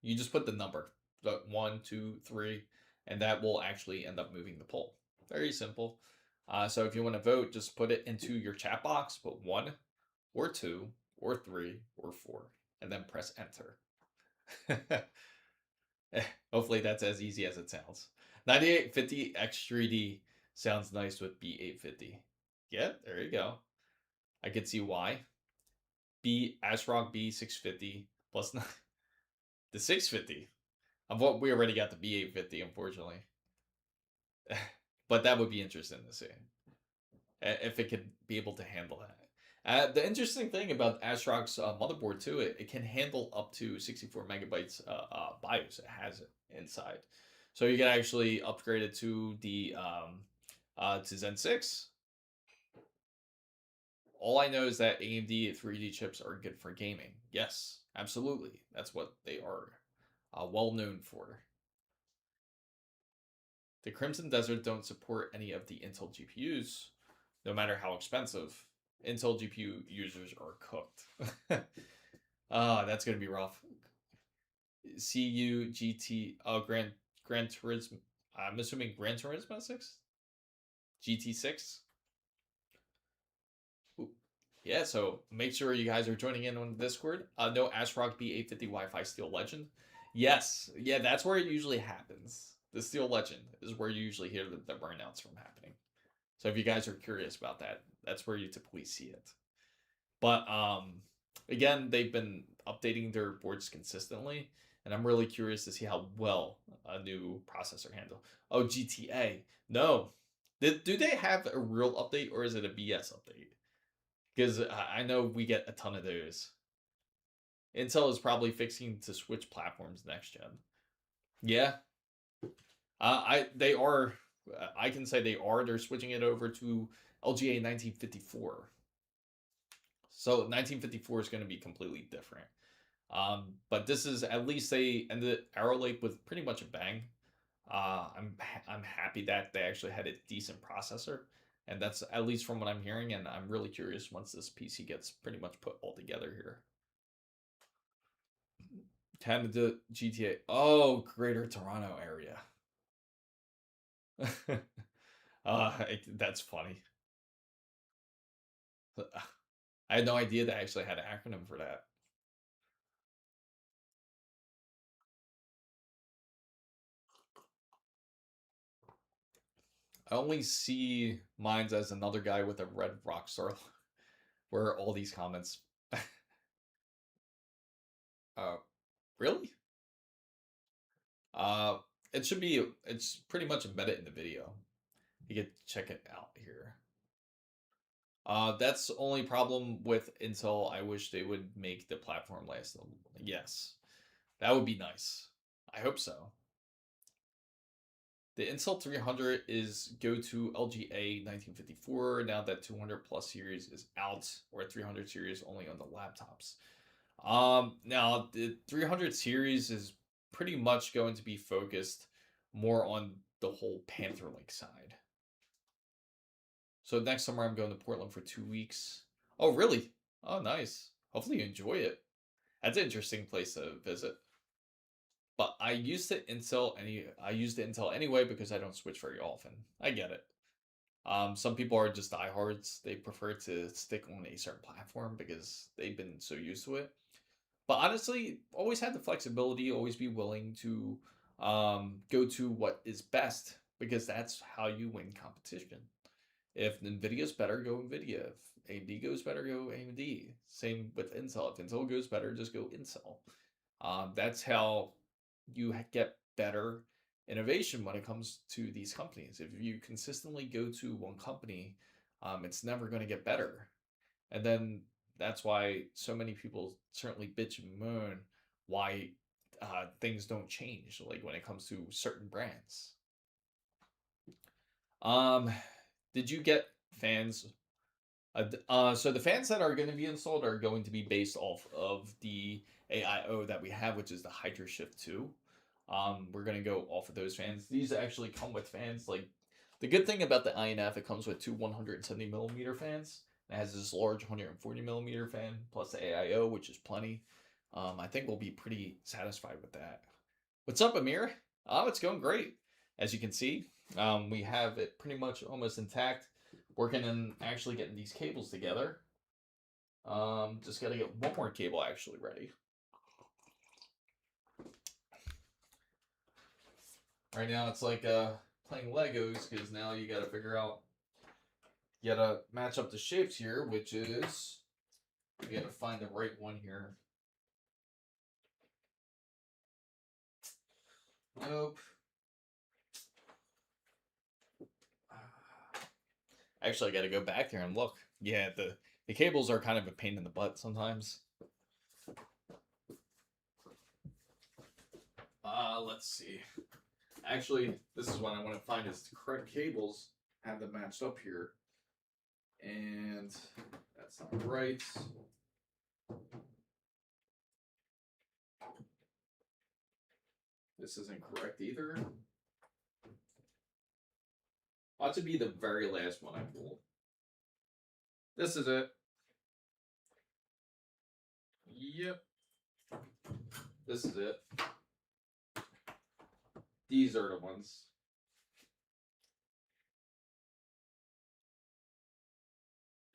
You just put the number, 1, 2, 3, and that will actually end up moving the poll. Very simple. So if you want to vote, just put it into your chat box, put 1 or 2 or 3 or 4, and then press enter. Hopefully that's as easy as it sounds. 9850X 3D sounds nice with B850. Yeah, there you go. I could see why. ASRock B650 plus the 650. We already got the B850, unfortunately. But that would be interesting to see if it could be able to handle that. The interesting thing about ASRock's motherboard too, it can handle up to 64 megabytes BIOS. It has it inside, so you can actually upgrade it to the to Zen 6. All I know is that AMD 3D chips are good for gaming. Yes, absolutely. That's what they are well known for. The Crimson Desert don't support any of the Intel GPUs, no matter how expensive. Intel GPU users are cooked. That's going to be rough. CU GT, Gran Turismo. I'm assuming Gran Turismo 6? GT6? Ooh. Yeah, so make sure you guys are joining in on Discord. No ASRock B850 Wi-Fi Steel Legend. Yes, yeah, that's where it usually happens. The Steel Legend is where you usually hear the burnouts from happening. So if you guys are curious about that, that's where you typically see it. But again, they've been updating their boards consistently, and I'm really curious to see how well a new processor handle. Oh, GTA. No. Do they have a real update or is it a BS update? Because I know we get a ton of those. Intel is probably fixing to switch platforms next gen. Yeah. They are. I can say they are. They're switching it over to LGA 1954. So 1954 is going to be completely different. But this is at least they ended Arrow Lake with pretty much a bang. I'm happy that they actually had a decent processor, and that's at least from what I'm hearing. And I'm really curious once this PC gets pretty much put all together here. Canada GTA. Oh, Greater Toronto area. That's funny. I had no idea they actually had an acronym for that. I only see mines as another guy with a red Rockstar. Where are all these comments? Really? Uh, it should be. It's pretty much embedded in the video. You can check it out here. That's the only problem with Intel. I wish they would make the platform last. Yes, that would be nice. I hope so. The Intel 300 is go to LGA 1954 now that 200 plus series is out, or 300 series only on the laptops. Now the 300 series is pretty much going to be focused more on the whole Panther Lake side. So next summer I'm going to Portland for 2 weeks. Oh, really? Oh, nice. Hopefully you enjoy it. That's an interesting place to visit. But I use the Intel anyway because I don't switch very often. I get it. Some people are just diehards. They prefer to stick on a certain platform because they've been so used to it. But honestly, always had the flexibility, always be willing to go to what is best because that's how you win competition. If NVIDIA's better, go NVIDIA. If AMD goes better, go AMD. Same with Intel. If Intel goes better, just go Intel. That's how you get better innovation when it comes to these companies. If you consistently go to one company, it's never going to get better. And then that's why so many people certainly bitch and moan why things don't change, like when it comes to certain brands. Did you get fans? So the fans that are going to be installed are going to be based off of the AIO that we have, which is the Hydra Shift 2. We're going to go off of those fans. These actually come with fans. Like the good thing about the INF, it comes with two 170 millimeter fans. It has this large 140 millimeter fan plus the AIO, which is plenty. I think we'll be pretty satisfied with that. What's up, Amir? It's going great. As you can see, we have it pretty much almost intact. Working on actually getting these cables together. Just got to get one more cable actually ready. Right now it's like playing Legos because now you got to figure out, you got to match up the shapes here, which is, you got to find the right one here. Nope. Actually, I got to go back there and look. Yeah, the cables are kind of a pain in the butt sometimes. Let's see. Actually, this is what I want to find is the correct cables have them matched up here. And that's not right. This isn't correct either. Ought to be the very last one I pulled. This is it. Yep. This is it. These are the ones.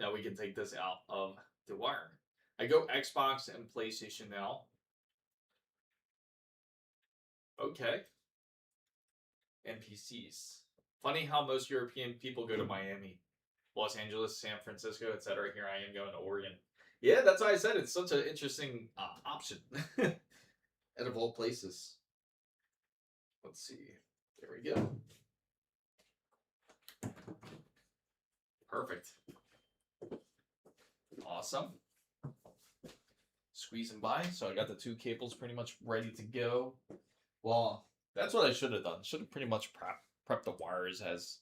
Now we can take this out of the wire. I go Xbox and PlayStation now. Okay. And PCs. Funny how most European people go to Miami, Los Angeles, San Francisco, etc. Here I am going to Oregon. Yeah, that's why I said it's such an interesting option. Out of all places. Let's see. There we go. Perfect. Awesome. Squeezing by. So I got the two cables pretty much ready to go. Well, that's what I should have done. Should have pretty much prepped the wires as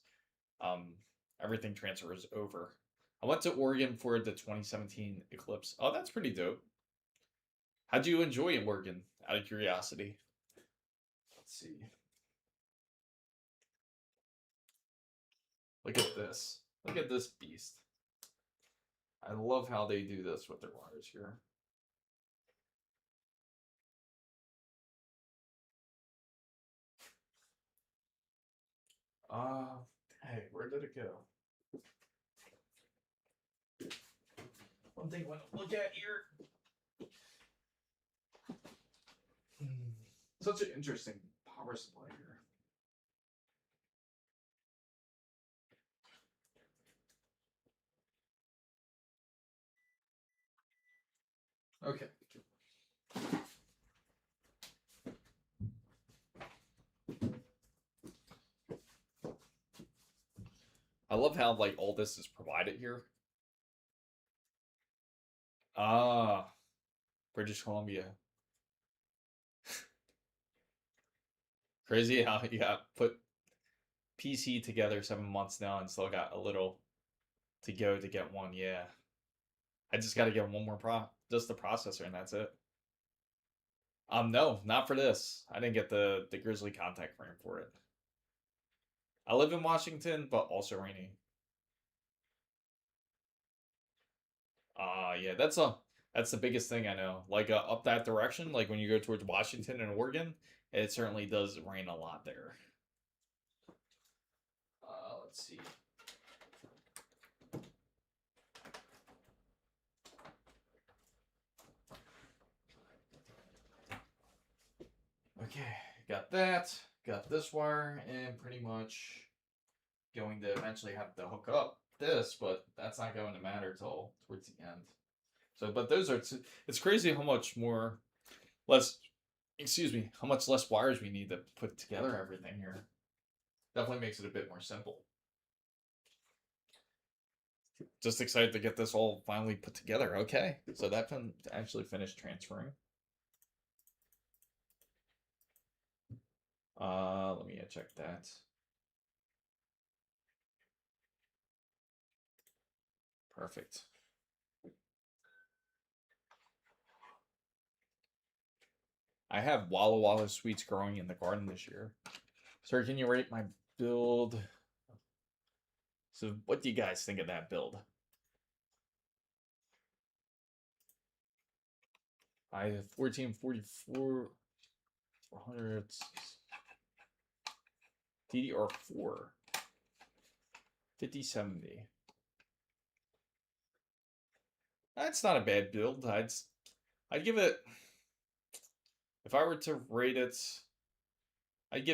everything transfers over. I went to Oregon for the 2017 eclipse. Oh, that's pretty dope. How'd you enjoy Oregon, out of curiosity? Let's see. Look at this. Look at this beast. I love how they do this with their wires here. Hey, where did it go? One thing I want to look at here. Such an interesting power supply here. Okay. I love how like all this is provided here. British Columbia. Crazy how you got put PC together 7 months now and still got a little to go to get one. Yeah. I just got to get one more just the processor and that's it. No, not for this. I didn't get the Grizzly contact frame for it. I live in Washington, but also rainy. Yeah, that's the biggest thing I know. Like up that direction, like when you go towards Washington and Oregon, it certainly does rain a lot there. Let's see. Okay, got that. Got this wire, and pretty much going to eventually have to hook up this, but that's not going to matter till towards the end. So, but those are, it's crazy how much how much less wires we need to put together everything here. Definitely makes it a bit more simple. Just excited to get this all finally put together. Okay, so that can actually finish transferring. Let me check that. Perfect. I have Walla Walla sweets growing in the garden this year. Sir, can you rate my build? So what do you guys think of that build? I have 1444 400 DDR4 5070. That's not a bad build. I'd give it, if I were to rate it, I'd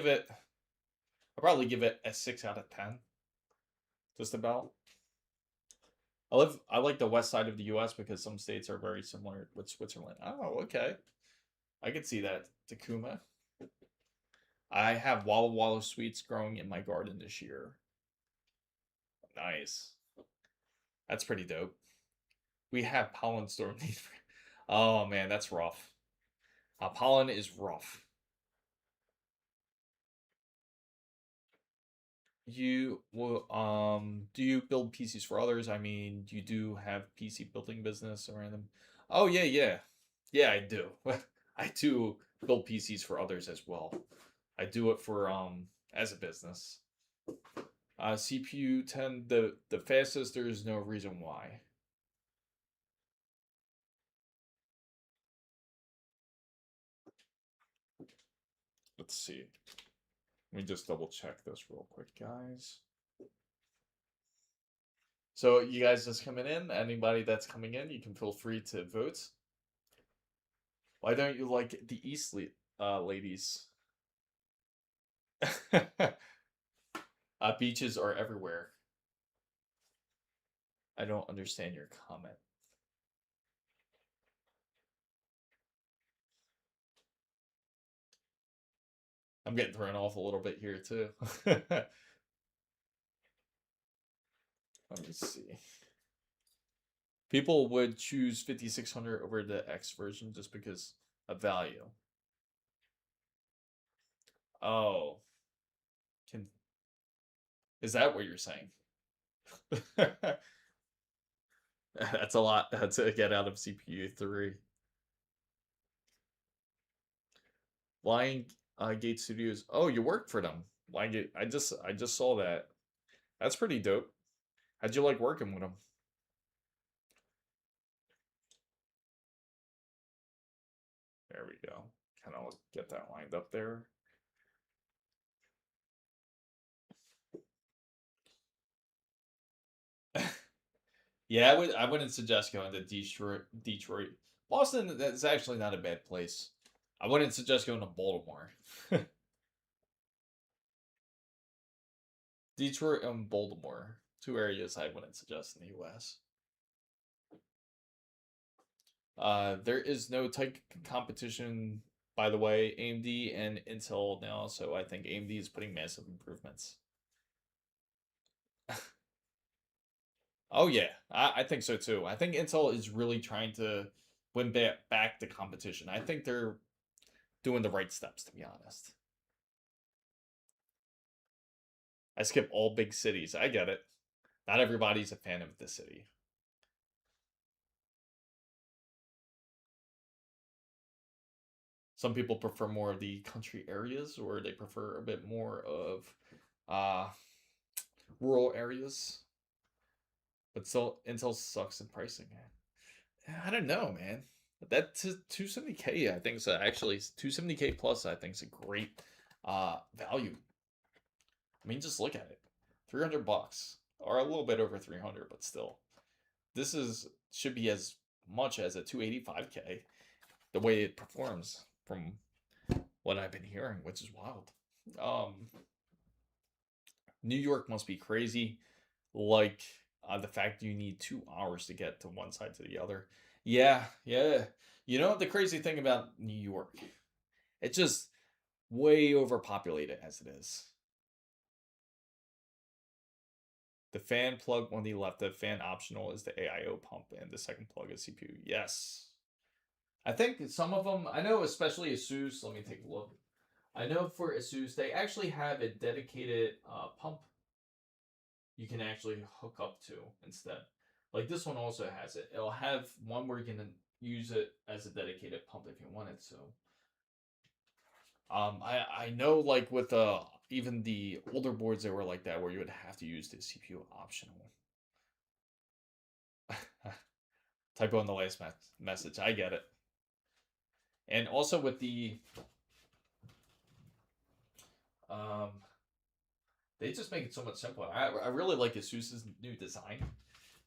probably give it a 6 out of 10. Just about. I like the west side of the US because some states are very similar with Switzerland. Oh, okay. I could see that. Tacoma. I have Walla Walla sweets growing in my garden this year. Nice. That's pretty dope. We have pollen storm. Oh man, that's rough. Pollen is rough. you do you build PCs for others? I mean, you do have PC building business or anything? Oh yeah, yeah. Yeah, I do. I do build PCs for others as well. I do it for as a business. CPU 10, the fastest, there is no reason why. Let's see. Let me just double check this real quick, guys. So you guys just coming in, anybody that's coming in, you can feel free to vote. Why don't you like the East ladies? Beaches are everywhere. I don't understand your comment. I'm getting thrown off a little bit here too. Let me see. People would choose 5600 over the X version just because of value. Oh, can is that what you're saying? That's a lot to get out of CPU 3. Lion Gate Studios. Oh, you work for them. Lion Gate. I just saw that. That's pretty dope. How'd you like working with them? There we go. Kind of get that lined up there. Yeah, I wouldn't suggest going to Detroit. Boston, that's actually not a bad place. I wouldn't suggest going to Baltimore. Detroit and Baltimore, two areas I wouldn't suggest in the US. There is no tight competition, by the way, AMD and Intel now, so I think AMD is putting massive improvements. Oh yeah, I think so too. I think Intel is really trying to win back the competition. I think they're doing the right steps, to be honest. I skip all big cities. I get it. Not everybody's a fan of the city. Some people prefer more of the country areas, or they prefer a bit more of uh, rural areas. But still, Intel sucks in pricing. I don't know, man. That 270K, I think, is actually 270K plus. I think is a great value. I mean, just look at it, $300, or a little bit over 300, but still, this is should be as much as a 285K. The way it performs, from what I've been hearing, which is wild. Um, New York must be crazy. Like the fact you need 2 hours to get to one side to the other. Yeah, yeah. You know the crazy thing about New York? It's just way overpopulated as it is. The fan plug on the left, the fan optional is the AIO pump, and the second plug is CPU. Yes. I think some of them, I know especially ASUS, let me take a look. I know for ASUS, they actually have a dedicated pump you can actually hook up to instead. Like this one also has it. It'll have one where you can use it as a dedicated pump if you wanted to. I know like with even the older boards that were like that where you would have to use the CPU optional. Typo in the last message. I get it. And also with the um, they just make it so much simpler. I really like ASUS's new design.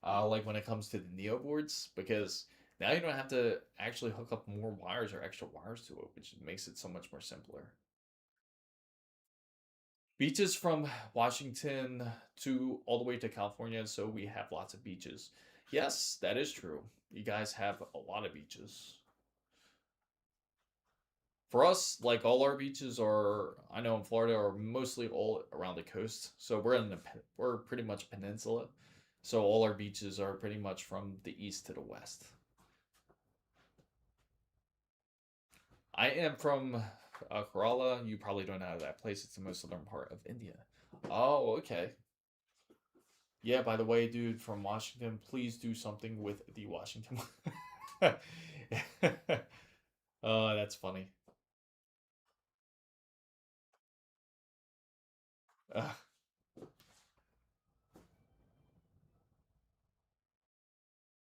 Like when it comes to the Neo boards, because now you don't have to actually hook up more wires or extra wires to it, which makes it so much more simpler. Beaches from Washington to all the way to California, so we have lots of beaches. Yes, that is true. You guys have a lot of beaches. For us, like all our beaches are, I know in Florida, are mostly all around the coast. So we're pretty much a peninsula. So all our beaches are pretty much from the east to the west. I am from Kerala. You probably don't know that place. It's the most southern part of India. Oh, okay. Yeah, by the way, dude from Washington, please do something with the Washington. Oh, that's funny. Uh,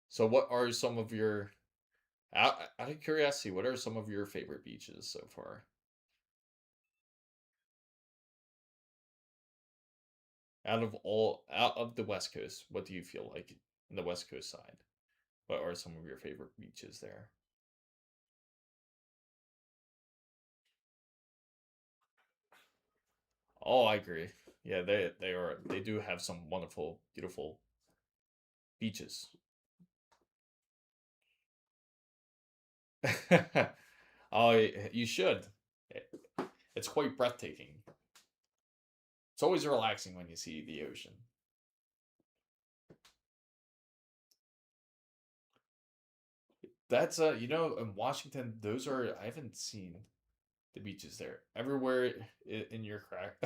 so, what are some of your, out of curiosity, what are some of your favorite beaches so far? Out of the West Coast, what do you feel like in the West Coast side? What are some of your favorite beaches there? Oh, I agree. Yeah, they do have some wonderful, beautiful beaches. Oh, you should. It's quite breathtaking. It's always relaxing when you see the ocean. That's in Washington, those are I haven't seen the beaches there. Everywhere in your crack.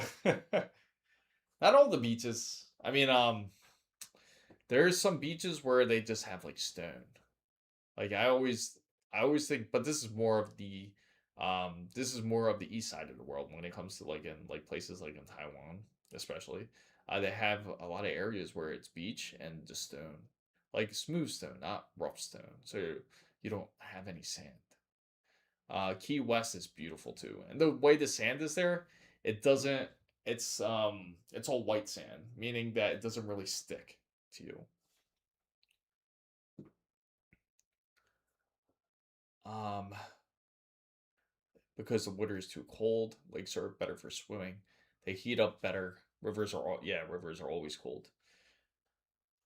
Not all the beaches. I mean, there's some beaches where they just have like stone. Like I always think, but this is more of the east side of the world when it comes to like in like places like in Taiwan, especially. They have a lot of areas where it's beach and just stone, like smooth stone, not rough stone. So you don't have any sand. Key West is beautiful too, and the way the sand is there, it doesn't. It's all white sand, meaning that it doesn't really stick to you. Um, because the water is too cold. Lakes are better for swimming. They heat up better. Rivers are always cold.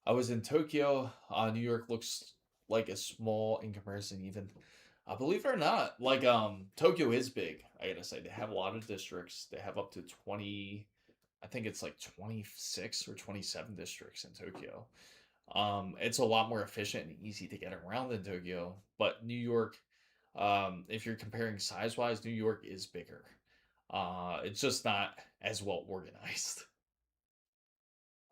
I was in Tokyo. New York looks like a small in comparison. Even, believe it or not, like Tokyo is big. I gotta say they have a lot of districts. They have up to 20. I think it's like 26 or 27 districts in Tokyo. It's a lot more efficient and easy to get around than Tokyo. But New York, if you're comparing size wise, New York is bigger. It's just not as well organized.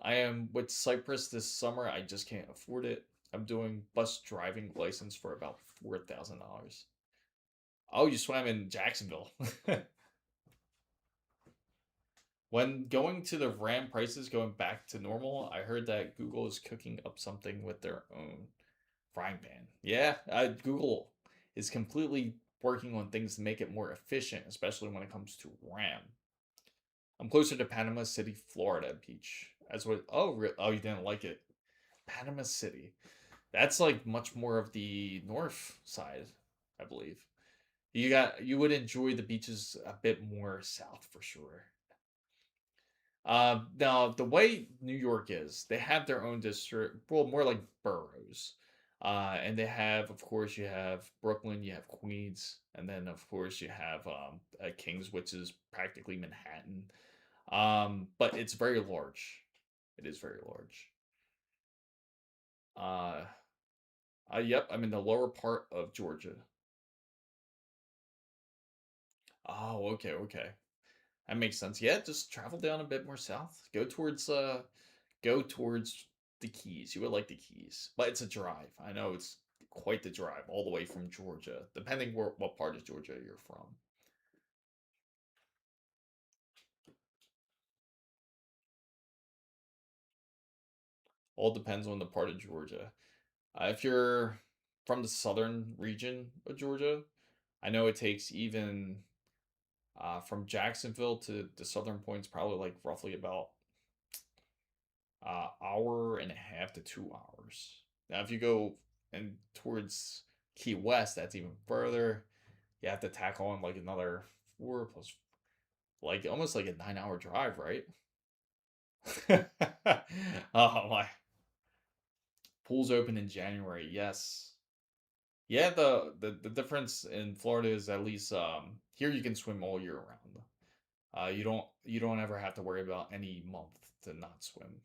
I am with Cyprus this summer. I just can't afford it. I'm doing bus driving license for about $4,000. Oh, you swam in Jacksonville. When going to the RAM prices going back to normal, I heard that Google is cooking up something with their own frying pan. Yeah, Google is completely working on things to make it more efficient, especially when it comes to RAM. I'm closer to Panama City, Florida beach. As what? Oh, oh, you didn't like it? Panama City. That's like much more of the north side, I believe. You would enjoy the beaches a bit more south for sure. Now the way New York is, they have their own district, well, more like boroughs. And they have, of course, you have Brooklyn, you have Queens, and then of course you have Kings, which is practically Manhattan. But it's very large. It is very large. Uh, yep, I'm in the lower part of Georgia. Oh, okay, okay. That makes sense. Yeah, just travel down a bit more south. Go towards the Keys. You would like the Keys, but it's a drive. I know it's quite the drive all the way from Georgia, depending what part of Georgia you're from. All depends on the part of Georgia. If you're from the southern region of Georgia, I know it takes even from Jacksonville to the southern points probably like roughly about hour and a half to 2 hours. Now, if you go and towards Key West, that's even further. You have to tack on like another four plus, like almost like a 9 hour drive, right? Oh my! Pools open in January. Yes. Yeah. The difference in Florida is at least here you can swim all year round. You don't ever have to worry about any month to not swim.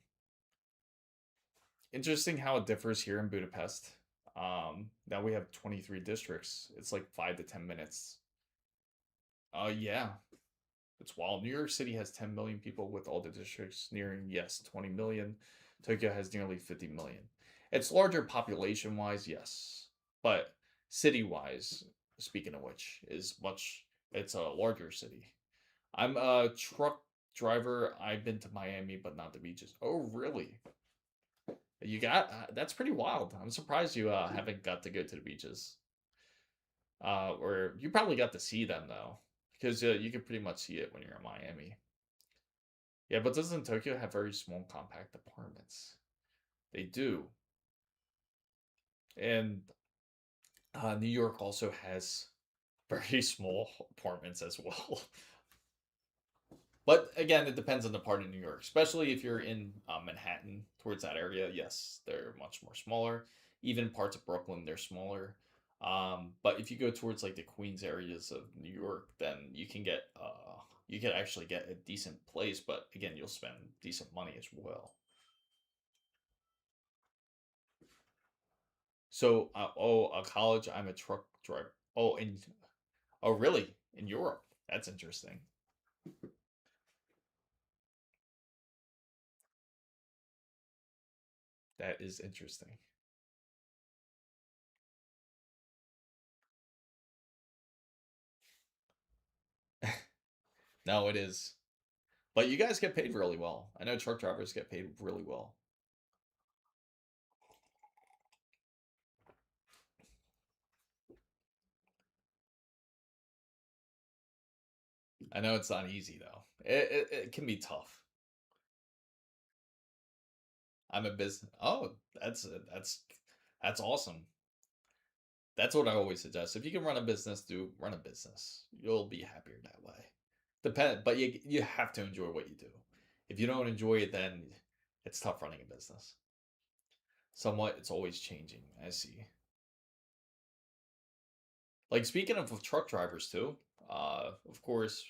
Interesting how it differs here in Budapest. Now we have 23 districts. It's like 5 to 10 minutes. Yeah. It's wild. New York City has 10 million people with all the districts nearing, yes, 20 million. Tokyo has nearly 50 million. It's larger population wise, yes. But city wise, speaking of which, it's a larger city. I'm a truck driver. I've been to Miami, but not the beaches. Oh, really? That's pretty wild. I'm surprised you haven't got to go to the beaches. Or you probably got to see them though, because you can pretty much see it when you're in Miami. Yeah, but doesn't Tokyo have very small, compact apartments? They do, and New York also has very small apartments as well. But again, it depends on the part of New York, especially if you're in Manhattan towards that area. Yes, they're much more smaller. Even parts of Brooklyn, they're smaller. But if you go towards like the Queens areas of New York, then you can actually get a decent place. But again, you'll spend decent money as well. So, a college. I'm a truck driver. Oh, really? In Europe? That's interesting. That is interesting. No, it is. But you guys get paid really well. I know truck drivers get paid really well. I know it's not easy though. It can be tough. I'm a business. Oh, that's awesome. That's what I always suggest. If you can run a business, do run a business. You'll be happier that way. But you have to enjoy what you do. If you don't enjoy it, then it's tough running a business. Somewhat, it's always changing. I see. Like speaking of truck drivers too, of course,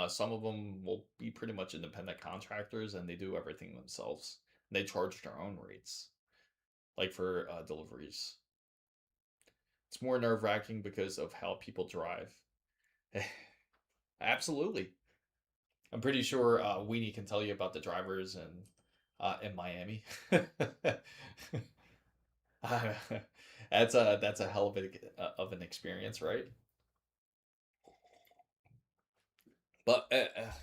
some of them will be pretty much independent contractors and they do everything themselves. They charge their own rates, like for deliveries. It's more nerve wracking because of how people drive. Absolutely, I'm pretty sure Weenie can tell you about the drivers in Miami. That's a hell of an experience, right? But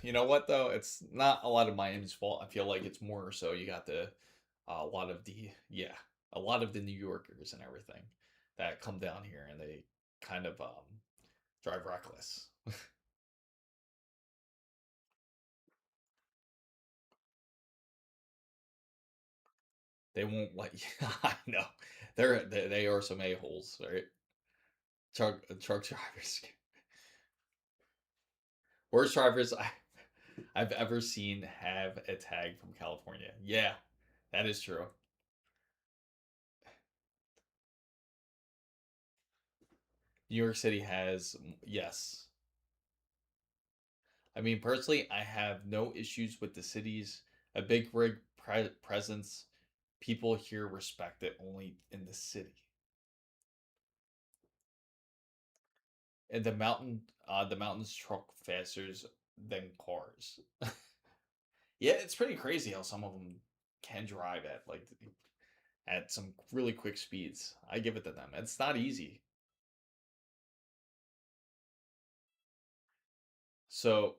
you know what though? It's not a lot of Miami's fault. I feel like it's more so you got a lot of the yeah, a lot of the New Yorkers and everything that come down here and they kind of drive reckless. They won't let you. I know they are some a holes, right? Truck drivers, worst drivers I've ever seen have a tag from California. Yeah, that is true. New York City has yes. I mean, personally, I have no issues with the cities. A big rig presence. People here respect it only in the city. And the mountains truck faster than cars. Yeah, it's pretty crazy how some of them can drive at some really quick speeds. I give it to them. It's not easy. So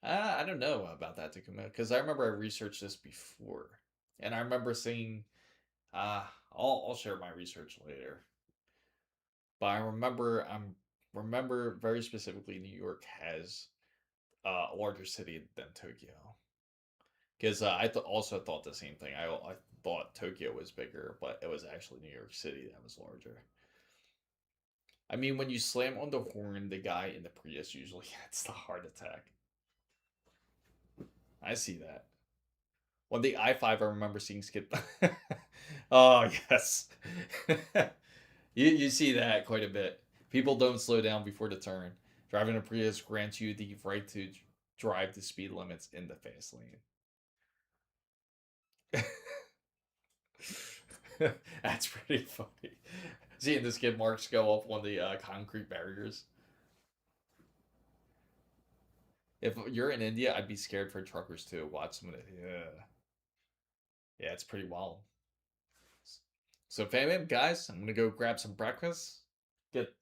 I don't know about that, Takuma, because I remember I researched this before, and I remember seeing. I'll share my research later. But remember very specifically New York has a larger city than Tokyo. Because also thought the same thing. I thought Tokyo was bigger, but it was actually New York City that was larger. I mean, when you slam on the horn, the guy in the Prius usually gets the heart attack. I see that. On the i5, I remember seeing skip. Oh yes, you see that quite a bit. People don't slow down before the turn. Driving a Prius grants you the right to drive the speed limits in the fast lane. That's pretty funny. Seeing the skid marks go up on the concrete barriers. If you're in India, I'd be scared for truckers to watch some of it. Yeah, it's pretty wild. So, fam, guys, I'm gonna go grab some breakfast, get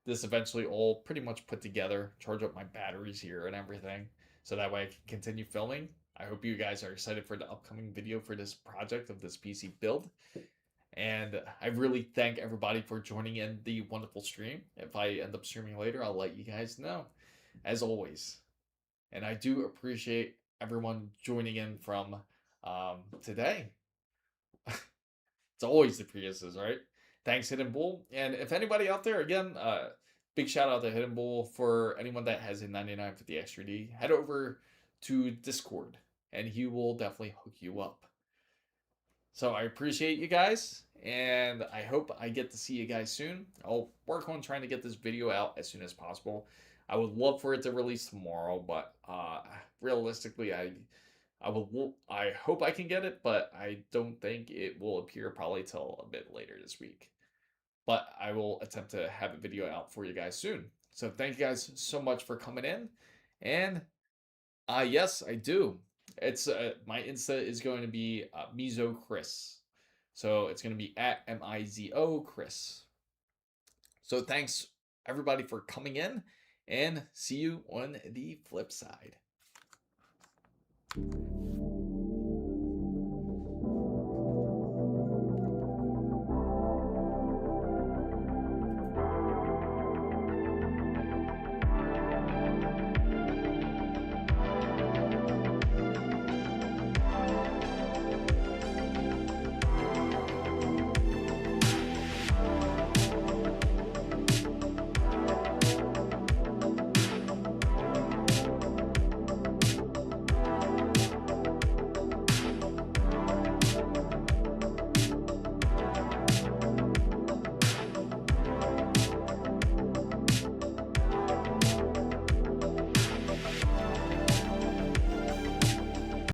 this eventually all pretty much put together, charge up my batteries here and everything, so that way I can continue filming. I hope you guys are excited for the upcoming video for this project of this PC build. And I really thank everybody for joining in the wonderful stream. If I end up streaming later, I'll let you guys know, as always. And I do appreciate everyone joining in from today. It's always the Priuses, right? Thanks, Hidden Bull. And if anybody out there, again, big shout out to Hidden Bull. For anyone that has a 9950 extra D, head over to Discord and he will definitely hook you up. So I appreciate you guys, and I hope I get to see you guys soon. I'll work on trying to get this video out as soon as possible. I would love for it to release tomorrow, but realistically, I hope I can get it, but I don't think it will appear probably till a bit later this week. But I will attempt to have a video out for you guys soon. So thank you guys so much for coming in, and yes, I do. It's my Insta is going to be Mizo Chris, so it's going to be at MIZO Chris. So thanks everybody for coming in, and see you on the flip side.